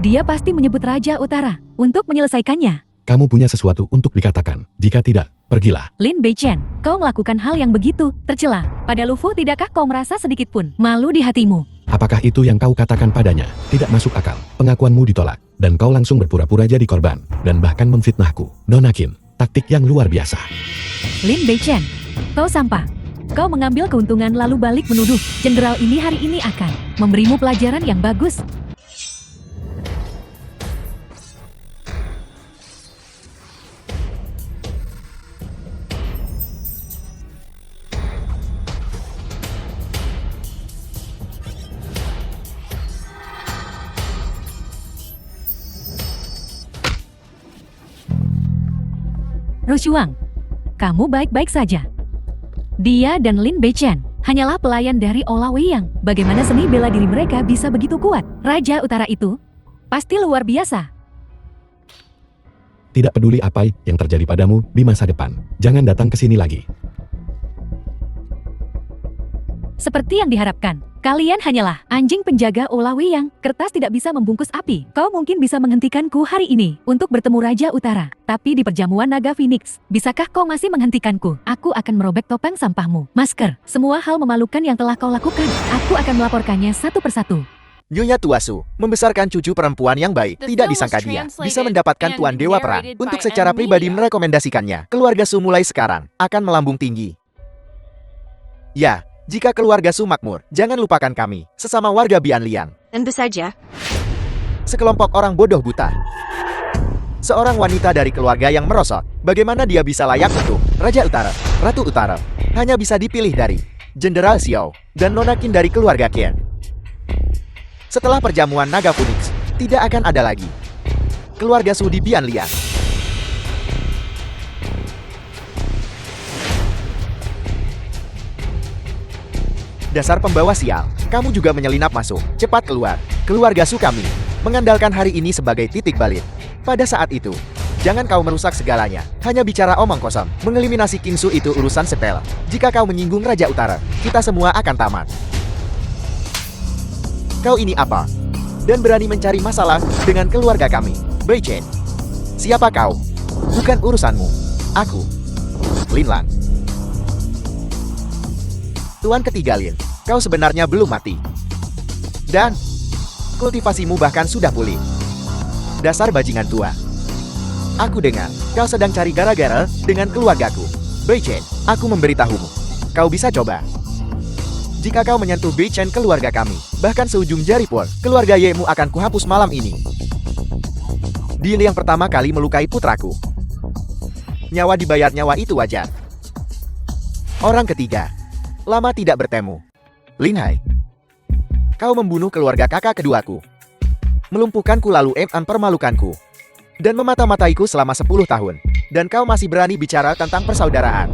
Dia pasti menyebut Raja Utara untuk menyelesaikannya. Kamu punya sesuatu untuk dikatakan. Jika tidak, pergilah. Lin Beichen, kau melakukan hal yang begitu tercela. Pada Lufu, tidakkah kau merasa sedikit pun malu di hatimu? Apakah itu yang kau katakan padanya? Tidak masuk akal. Pengakuanmu ditolak, dan kau langsung berpura-pura jadi korban, dan bahkan memfitnahku. Nonakin, taktik yang luar biasa. Lin Beichen, kau sampah. Kau mengambil keuntungan lalu balik menuduh jenderal ini hari ini akan memberimu pelajaran yang bagus. Rushuang, kamu baik-baik saja. Dia dan Lin Beichen hanyalah pelayan dari Ola Weiyang. Bagaimana seni bela diri mereka bisa begitu kuat? Raja Utara itu pasti luar biasa. Tidak peduli apa yang terjadi padamu di masa depan, jangan datang ke sini lagi. Seperti yang diharapkan, kalian hanyalah anjing penjaga Ola Weiyang. Kertas tidak bisa membungkus api. Kau mungkin bisa menghentikanku hari ini untuk bertemu Raja Utara. Tapi di perjamuan naga Phoenix, bisakah kau masih menghentikanku? Aku akan merobek topeng sampahmu, masker, semua hal memalukan yang telah kau lakukan. Aku akan melaporkannya satu persatu. Nyonya Tuasu membesarkan cucu perempuan yang baik. Tidak disangka dia bisa mendapatkan Tuan Dewa Perang untuk secara pribadi merekomendasikannya. Keluarga Su mulai sekarang akan melambung tinggi. Ya, jika keluarga Su makmur, jangan lupakan kami, sesama warga Bianliang. Tentu saja. Sekelompok orang bodoh buta. Seorang wanita dari keluarga yang merosot. Bagaimana dia bisa layak untuk Raja Utara, Ratu Utara? Hanya bisa dipilih dari Jenderal Xiao dan Nona Qin dari keluarga Qian. Setelah perjamuan naga Phoenix, tidak akan ada lagi keluarga Su di Bianliang. Dasar pembawa sial, kamu juga menyelinap masuk. Cepat keluar. Keluarga Su kami mengandalkan hari ini sebagai titik balik. Pada saat itu, jangan kau merusak segalanya. Hanya bicara omong kosong. Mengeliminasi King Su itu urusan sepele. Jika kau menyinggung Raja Utara, kita semua akan tamat. Kau ini apa? Dan berani mencari masalah dengan keluarga kami. Beichen, siapa kau? Bukan urusanmu. Aku, Lin Lang. Tuan ketiga Lin, kau sebenarnya belum mati. Dan kultivasimu bahkan sudah pulih. Dasar bajingan tua. Aku dengar kau sedang cari gara-gara dengan keluargaku. Beichen, aku memberitahumu. Kau bisa coba. Jika kau menyentuh Beichen keluarga kami, bahkan seujung jari pun, keluarga Yemu akan kuhapus malam ini. Deal yang pertama kali melukai putraku. Nyawa dibayar nyawa itu wajar. Orang ketiga. Lama tidak bertemu. Lin Hai. Kau membunuh keluarga kakak keduaku. Melumpuhkanku lalu mempermalukanku. Dan memata-mataiku selama 10 tahun. Dan kau masih berani bicara tentang persaudaraan.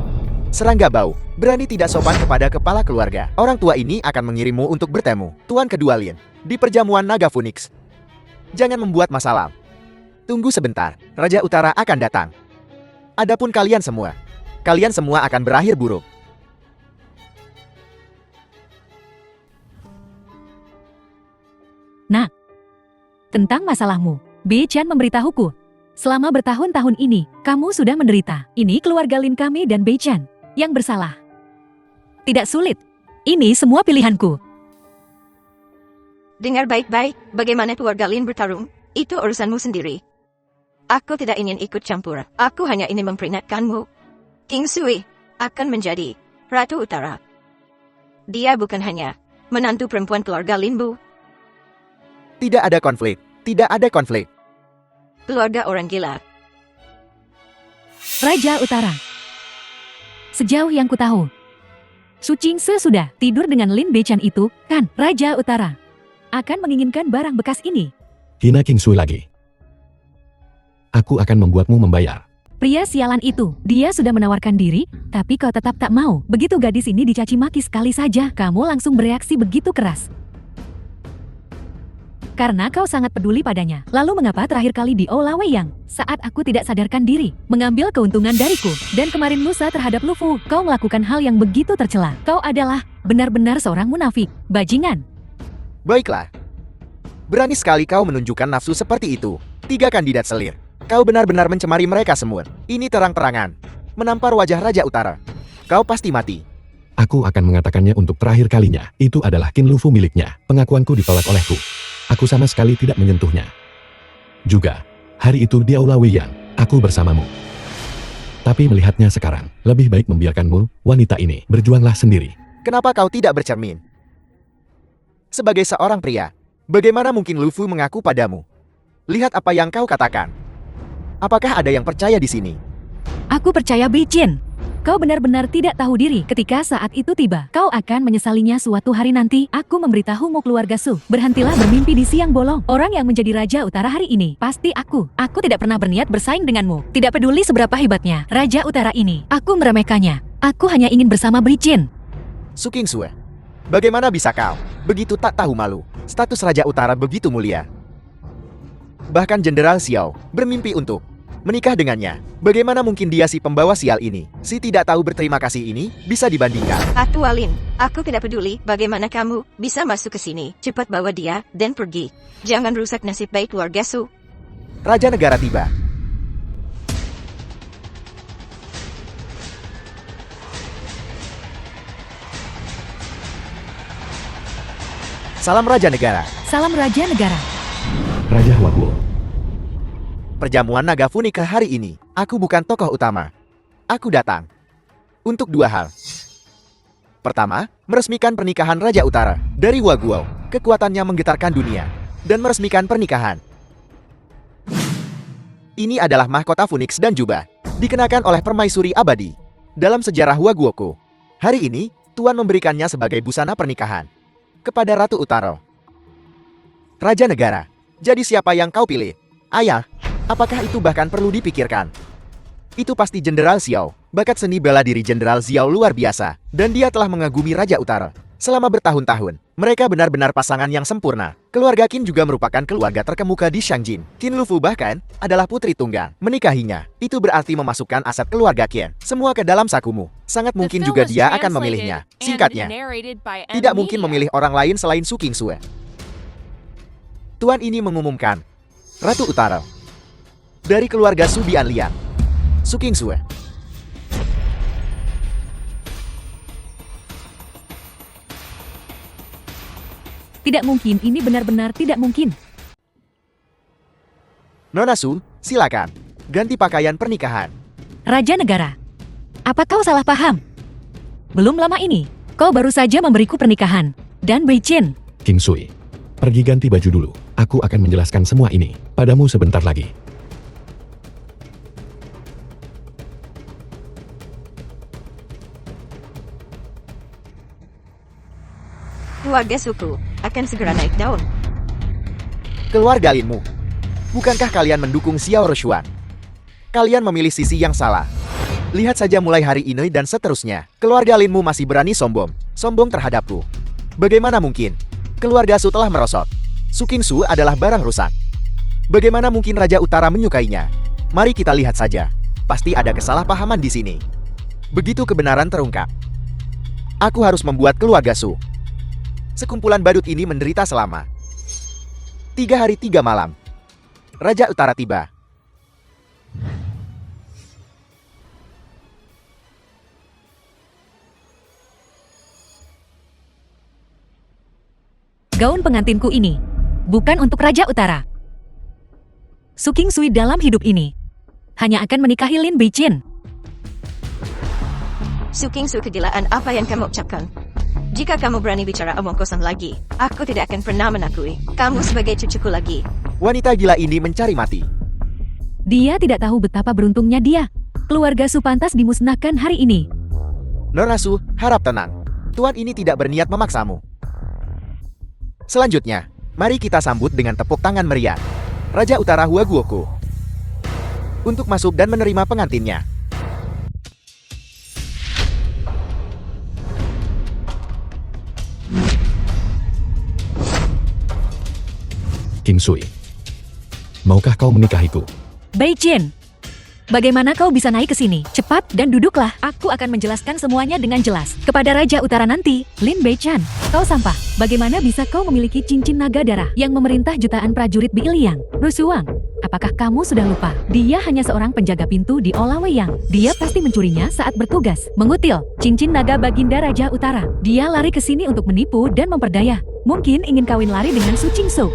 Serangga bau, berani tidak sopan kepada kepala keluarga. Orang tua ini akan mengirimmu untuk bertemu. Tuan kedua Lin, di perjamuan naga Phoenix. Jangan membuat masalah. Tunggu sebentar, Raja Utara akan datang. Adapun kalian semua akan berakhir buruk. Nah, tentang masalahmu, Beichen memberitahuku. Selama bertahun-tahun ini, kamu sudah menderita. Ini keluarga Lin kami dan Beichen yang bersalah. Tidak sulit. Ini semua pilihanku. Dengar baik-baik, bagaimana keluarga Lin bertarung, itu urusanmu sendiri. Aku tidak ingin ikut campur. Aku hanya ingin memperingatkanmu. King Sui akan menjadi Ratu Utara. Dia bukan hanya menantu perempuan keluarga Linbu. Tidak ada konflik. Tidak ada konflik. Keluarga orang gila. Raja Utara. Sejauh yang kutahu, Su Qingse sudah tidur dengan Lin Beichen itu, kan? Raja Utara akan menginginkan barang bekas ini. Hina King Sui lagi. Aku akan membuatmu membayar. Pria sialan itu, dia sudah menawarkan diri, tapi kau tetap tak mau. Begitu gadis ini dicaci maki sekali saja, kamu langsung bereaksi begitu keras. Karena kau sangat peduli padanya. Lalu mengapa terakhir kali di Ola Weiyang, saat aku tidak sadarkan diri, mengambil keuntungan dariku, dan kemarin lusa terhadap Lufu, kau melakukan hal yang begitu tercela. Kau adalah benar-benar seorang munafik, bajingan. Baiklah. Berani sekali kau menunjukkan nafsu seperti itu. 3 kandidat selir. Kau benar-benar mencemari mereka semua. Ini terang-terangan. Menampar wajah Raja Utara. Kau pasti mati. Aku akan mengatakannya untuk terakhir kalinya. Itu adalah Qin Lufu miliknya. Pengakuanku ditolak olehku. Aku sama sekali tidak menyentuhnya. Juga, hari itu di Aula Weiyang, aku bersamamu. Tapi melihatnya sekarang, lebih baik membiarkanmu, wanita ini, berjuanglah sendiri. Kenapa kau tidak bercermin? Sebagai seorang pria, bagaimana mungkin Lufu mengaku padamu? Lihat apa yang kau katakan. Apakah ada yang percaya di sini? Aku percaya Beichen. Kau benar-benar tidak tahu diri. Ketika saat itu tiba, kau akan menyesalinya suatu hari nanti. Aku memberitahumu keluarga Su, berhentilah bermimpi di siang bolong. Orang yang menjadi Raja Utara hari ini, pasti aku. Aku tidak pernah berniat bersaing denganmu. Tidak peduli seberapa hebatnya Raja Utara ini, aku meremehkannya. Aku hanya ingin bersama Bricin. Su Kingsue, bagaimana bisa kau begitu tak tahu malu? Status Raja Utara begitu mulia. Bahkan Jenderal Xiao bermimpi untuk menikah dengannya. Bagaimana mungkin dia si pembawa sial ini? Si tidak tahu berterima kasih ini bisa dibandingkan. Atualin, aku tidak peduli bagaimana kamu bisa masuk ke sini. Cepat bawa dia dan pergi. Jangan rusak nasib baik keluarga Su. Raja negara tiba. Salam Raja Negara. Salam Raja Negara. Raja Waguo. Perjamuan naga Funika hari ini, aku bukan tokoh utama. Aku datang untuk dua hal. Pertama, meresmikan pernikahan Raja Utara dari Waguo. Kekuatannya menggetarkan dunia. Dan meresmikan pernikahan. Ini adalah mahkota Phoenix dan jubah. Dikenakan oleh permaisuri abadi. Dalam sejarah Waguoku. Hari ini, Tuan memberikannya sebagai busana pernikahan. Kepada Ratu Utara. Raja Negara, jadi siapa yang kau pilih? Ayah. Apakah itu bahkan perlu dipikirkan? Itu pasti Jenderal Xiao. Bakat seni bela diri Jenderal Xiao luar biasa. Dan dia telah mengagumi Raja Utara. Selama bertahun-tahun, mereka benar-benar pasangan yang sempurna. Keluarga Qin juga merupakan keluarga terkemuka di Shangjin. Qin Lufu bahkan adalah putri tunggal. Menikahinya, itu berarti memasukkan aset keluarga Qin semua ke dalam sakumu. Sangat The mungkin film juga was dia akan translated memilihnya. and Singkatnya, narrated by tidak M mungkin Media. memilih orang lain selain Su Kingsue. Tuan ini mengumumkan, Ratu Utara dari keluarga Su Bianlian, Su Kingsue. Tidak mungkin, ini benar-benar tidak mungkin. Nona Su, silakan. Ganti pakaian pernikahan. Raja Negara, apa kau salah paham? Belum lama ini, kau baru saja memberiku pernikahan. Dan Bricin, King Sui. Pergi ganti baju dulu. Aku akan menjelaskan semua ini padamu sebentar lagi. Keluarga Suku akan segera naik daun. Keluarga Linmu. Bukankah kalian mendukung Xiao Roshuan? Kalian memilih sisi yang salah. Lihat saja mulai hari ini dan seterusnya. Keluarga Linmu masih berani sombong. Sombong terhadapku. Bagaimana mungkin? Keluarga Su telah merosot. Su Qingsu adalah barang rusak. Bagaimana mungkin Raja Utara menyukainya? Mari kita lihat saja. Pasti ada kesalahpahaman di sini. Begitu kebenaran terungkap. Aku harus membuat keluarga Su. Sekumpulan badut ini menderita selama 3 hari 3 malam. Raja Utara tiba. gaun pengantinku ini bukan untuk Raja Utara. Su Kingsui dalam hidup ini hanya akan menikahi Lin Beichin. Su Kingsue, kegilaan apa yang kamu ucapkan? Jika kamu berani bicara omong kosong lagi, aku tidak akan pernah mengakui kamu sebagai cucuku lagi. Wanita gila ini mencari mati. Dia tidak tahu betapa beruntungnya dia. Keluarga Su pantas dimusnahkan hari ini. Nona Su, harap tenang. Tuan ini tidak berniat memaksamu. Selanjutnya, mari kita sambut dengan tepuk tangan meriah Raja Utara Huaguoku untuk masuk dan menerima pengantinnya. King Sui. Maukah kau menikahiku? Beichin, bagaimana kau bisa naik ke sini? Cepat dan duduklah. Aku akan menjelaskan semuanya dengan jelas. Kepada Raja Utara nanti, Lin Beichan, kau sampah. Bagaimana bisa kau memiliki cincin naga darah yang memerintah jutaan prajurit Biiliang? Rusuang, apakah kamu sudah lupa? Dia hanya seorang penjaga pintu di Olaweyang. Dia pasti mencurinya saat bertugas. Mengutil cincin naga Baginda Raja Utara. Dia lari ke sini untuk menipu dan memperdaya. Mungkin ingin kawin lari dengan Su Qingsu.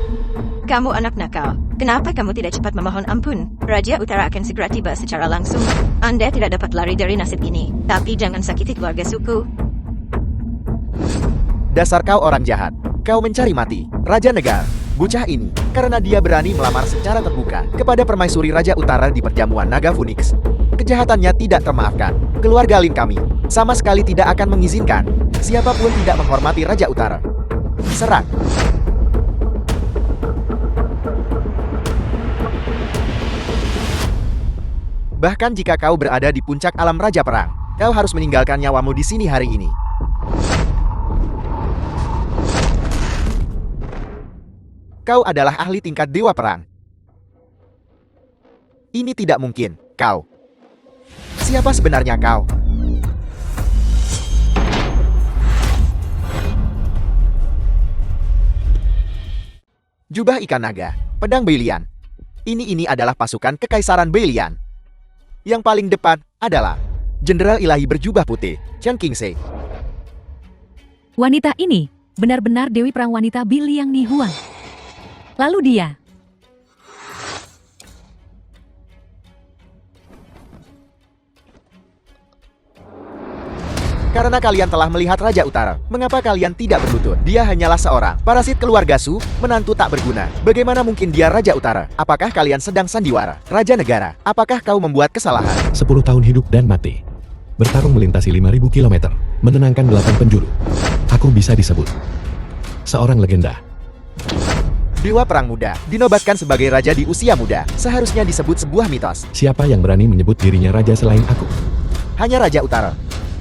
Kamu anak nakal. Kenapa kamu tidak cepat memohon ampun? Raja Utara akan segera tiba secara langsung. Anda tidak dapat lari dari nasib ini. Tapi jangan sakiti keluarga suku. Dasar kau orang jahat. Kau mencari mati. Raja Negara. Bocah ini, karena dia berani melamar secara terbuka kepada permaisuri Raja Utara di perjamuan naga Phoenix. Kejahatannya tidak termaafkan. Keluarga Lin kami sama sekali tidak akan mengizinkan siapapun tidak menghormati Raja Utara. Serang. Bahkan jika kau berada di puncak alam Raja Perang, kau harus meninggalkan nyawamu di sini hari ini. Kau adalah ahli tingkat Dewa Perang. Ini tidak mungkin, kau. Siapa sebenarnya kau? Jubah ikan naga, pedang Beilian. Ini adalah pasukan Kekaisaran Beilian. Yang paling depan adalah Jenderal Ilahi berjubah putih, Chen Qingxi. Wanita ini benar-benar Dewi Perang wanita Biliang Nihuang. Lalu dia. Karena kalian telah melihat Raja Utara, mengapa kalian tidak berlutut? Dia hanyalah seorang parasit keluarga Su, menantu tak berguna. Bagaimana mungkin dia Raja Utara? Apakah kalian sedang sandiwara? Raja negara, apakah kau membuat kesalahan? 10 tahun hidup dan mati. Bertarung melintasi 5.000 km, menenangkan 8 penjuru. Aku bisa disebut seorang legenda. Dewa Perang Muda, dinobatkan sebagai raja di usia muda, seharusnya disebut sebuah mitos. Siapa yang berani menyebut dirinya raja selain aku? Hanya Raja Utara.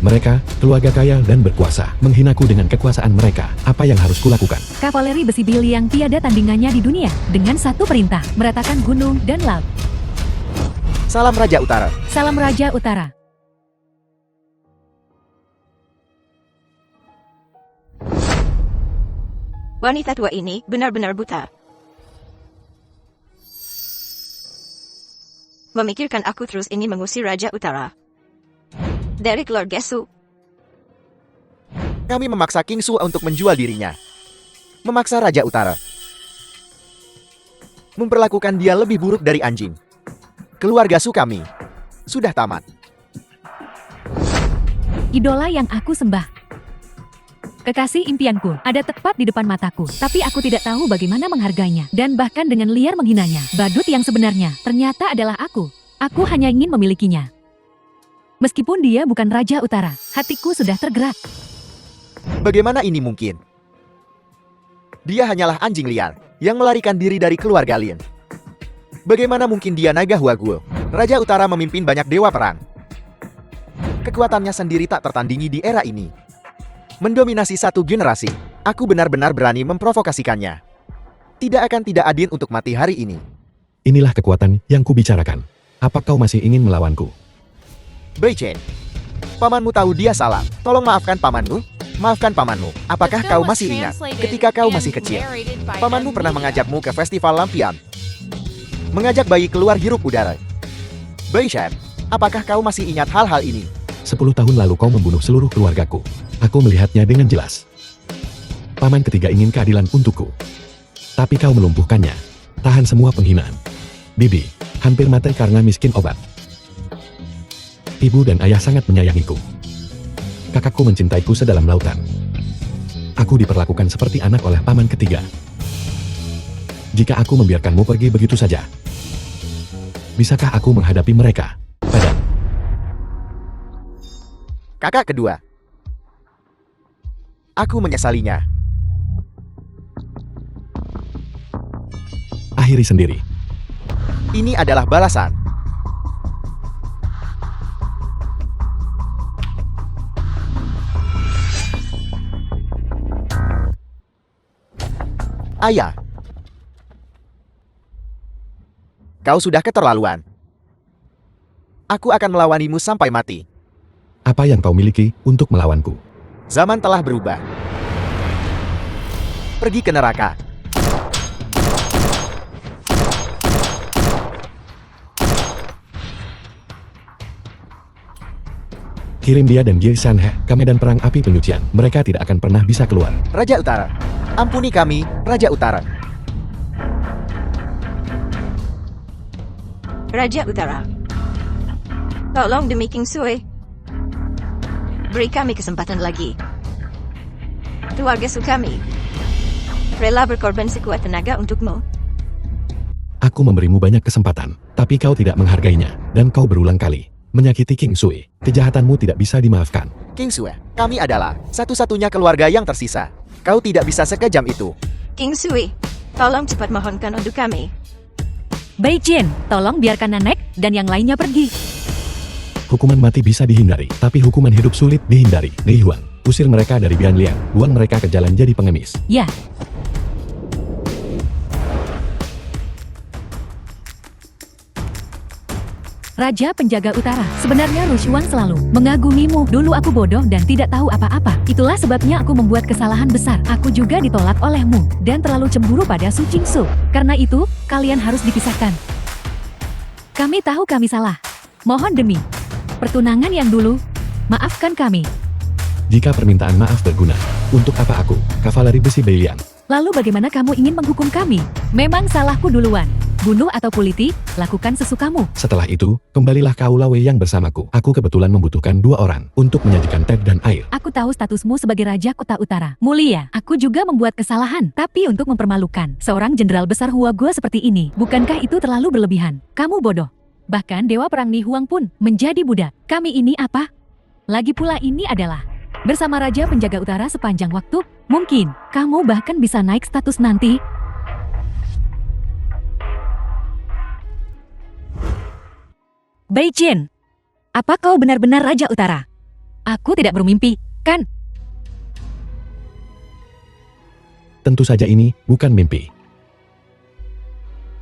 Mereka, keluarga kaya dan berkuasa, menghinaku dengan kekuasaan mereka. Apa yang harus kulakukan? Kavaleri besi Biliang tiada tandingannya di dunia. Dengan satu perintah, meratakan gunung dan laut. Salam Raja Utara. Salam Raja Utara. Wanita tua ini benar-benar buta. Memikirkan aku terus ini mengusir Raja Utara dari keluarga Su. Kami memaksa King Su untuk menjual dirinya. Memaksa Raja Utara. Memperlakukan dia lebih buruk dari anjing. Keluarga Su kami sudah tamat. Idola yang aku sembah. Kekasih impianku ada tepat di depan mataku, tapi aku tidak tahu bagaimana menghargainya dan bahkan dengan liar menghinanya. Badut yang sebenarnya ternyata adalah aku. Aku hanya ingin memilikinya. Meskipun dia bukan Raja Utara, hatiku sudah tergerak. Bagaimana ini mungkin? Dia hanyalah anjing liar yang melarikan diri dari keluarga Lin. Bagaimana mungkin dia naga Huaguo? Raja Utara memimpin banyak dewa perang. Kekuatannya sendiri tak tertandingi di era ini. Mendominasi satu generasi. Aku benar-benar berani memprovokasikannya. Tidak akan tidak adil untuk mati hari ini. Inilah kekuatan yang kubicarakan. Apa kau masih ingin melawanku? Bei Chen, pamanmu tahu dia salah. Tolong maafkan pamanmu. Maafkan pamanmu. Apakah kau masih ingat ketika kau masih kecil? Pamanmu pernah mengajakmu ke festival lampion. Mengajak bayi keluar hirup udara. Bei Chen, apakah kau masih ingat hal-hal ini? 10 tahun lalu kau membunuh seluruh keluargaku. Aku melihatnya dengan jelas. Paman ketiga ingin keadilan untukku. Tapi kau melumpuhkannya. Tahan semua penghinaan. Bibi, hampir mati karena miskin obat. Ibu dan ayah sangat menyayangiku. Kakakku mencintaiku sedalam lautan. Aku diperlakukan seperti anak oleh paman ketiga. Jika aku membiarkanmu pergi begitu saja, bisakah aku menghadapi mereka? Padam. Kakak kedua. Aku menyesalinya. Akhiri sendiri. Ini adalah balasan. Ayah. Kau sudah keterlaluan. Aku akan melawanimu sampai mati. Apa yang kau miliki untuk melawanku? Zaman telah berubah. Pergi ke neraka. Kirim dia dan Ye Sanhe ke medan perang api penyucian. Mereka tidak akan pernah bisa keluar. Raja Utara, ampuni kami, Raja Utara. Raja Utara, tolong demi King Sui, beri kami kesempatan lagi. Keluarga Su kami rela berkorban sekuat tenaga untukmu. Aku memberimu banyak kesempatan, tapi kau tidak menghargainya, dan kau berulang kali Menyakiti King Sui, kejahatanmu tidak bisa dimaafkan. King Sue, kami adalah satu-satunya keluarga yang tersisa. Kau tidak bisa sekejam itu. King Sui, tolong cepat mohonkan untuk kami. Bai Jin, tolong biarkan Nanek dan yang lainnya pergi. Hukuman mati bisa dihindari, tapi hukuman hidup sulit dihindari. Lei Huan, usir mereka dari Bianlian, buang mereka ke jalan jadi pengemis. Ya, Raja Penjaga Utara, sebenarnya Rushuan selalu mengagumimu. Dulu aku bodoh dan tidak tahu apa-apa. Itulah sebabnya aku membuat kesalahan besar. Aku juga ditolak olehmu dan terlalu cemburu pada Su Jingsu. Karena itu, kalian harus dipisahkan. Kami tahu kami salah. Mohon demi pertunangan yang dulu, maafkan kami. Jika permintaan maaf berguna, untuk apa aku, kavaleri besi Beilian? Lalu bagaimana kamu ingin menghukum kami? Memang salahku duluan. Bunuh atau kuliti, lakukan sesukamu. Setelah itu, kembalilah ke Aula Wei yang bersamaku. Aku kebetulan membutuhkan 2 orang untuk menyajikan teh dan air. Aku tahu statusmu sebagai Raja Kota Utara. Mulia, aku juga membuat kesalahan. Tapi untuk mempermalukan seorang jenderal besar Huague seperti ini, bukankah itu terlalu berlebihan? Kamu bodoh. Bahkan Dewa Perang Ni Huang pun menjadi budak. Kami ini apa? Lagi pula ini adalah bersama Raja Penjaga Utara sepanjang waktu. Mungkin, kamu bahkan bisa naik status nanti. Bai Jin, apa kau benar-benar Raja Utara? Aku tidak bermimpi, kan? Tentu saja ini bukan mimpi.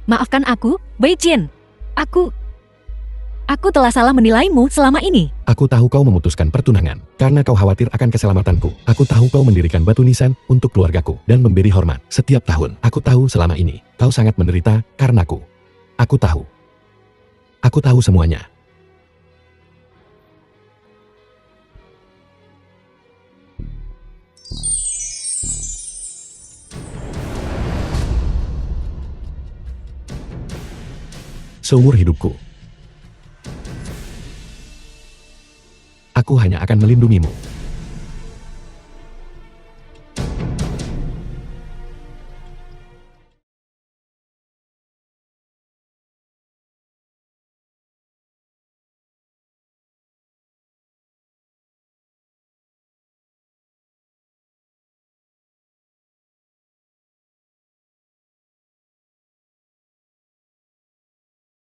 Maafkan aku, Bai Jin. Aku telah salah menilaimu selama ini. Aku tahu kau memutuskan pertunangan karena kau khawatir akan keselamatanku. Aku tahu kau mendirikan batu nisan untuk keluargaku dan memberi hormat setiap tahun. Aku tahu selama ini kau sangat menderita karenaku. Aku tahu. Aku tahu semuanya. Seumur hidupku, aku hanya akan melindungimu.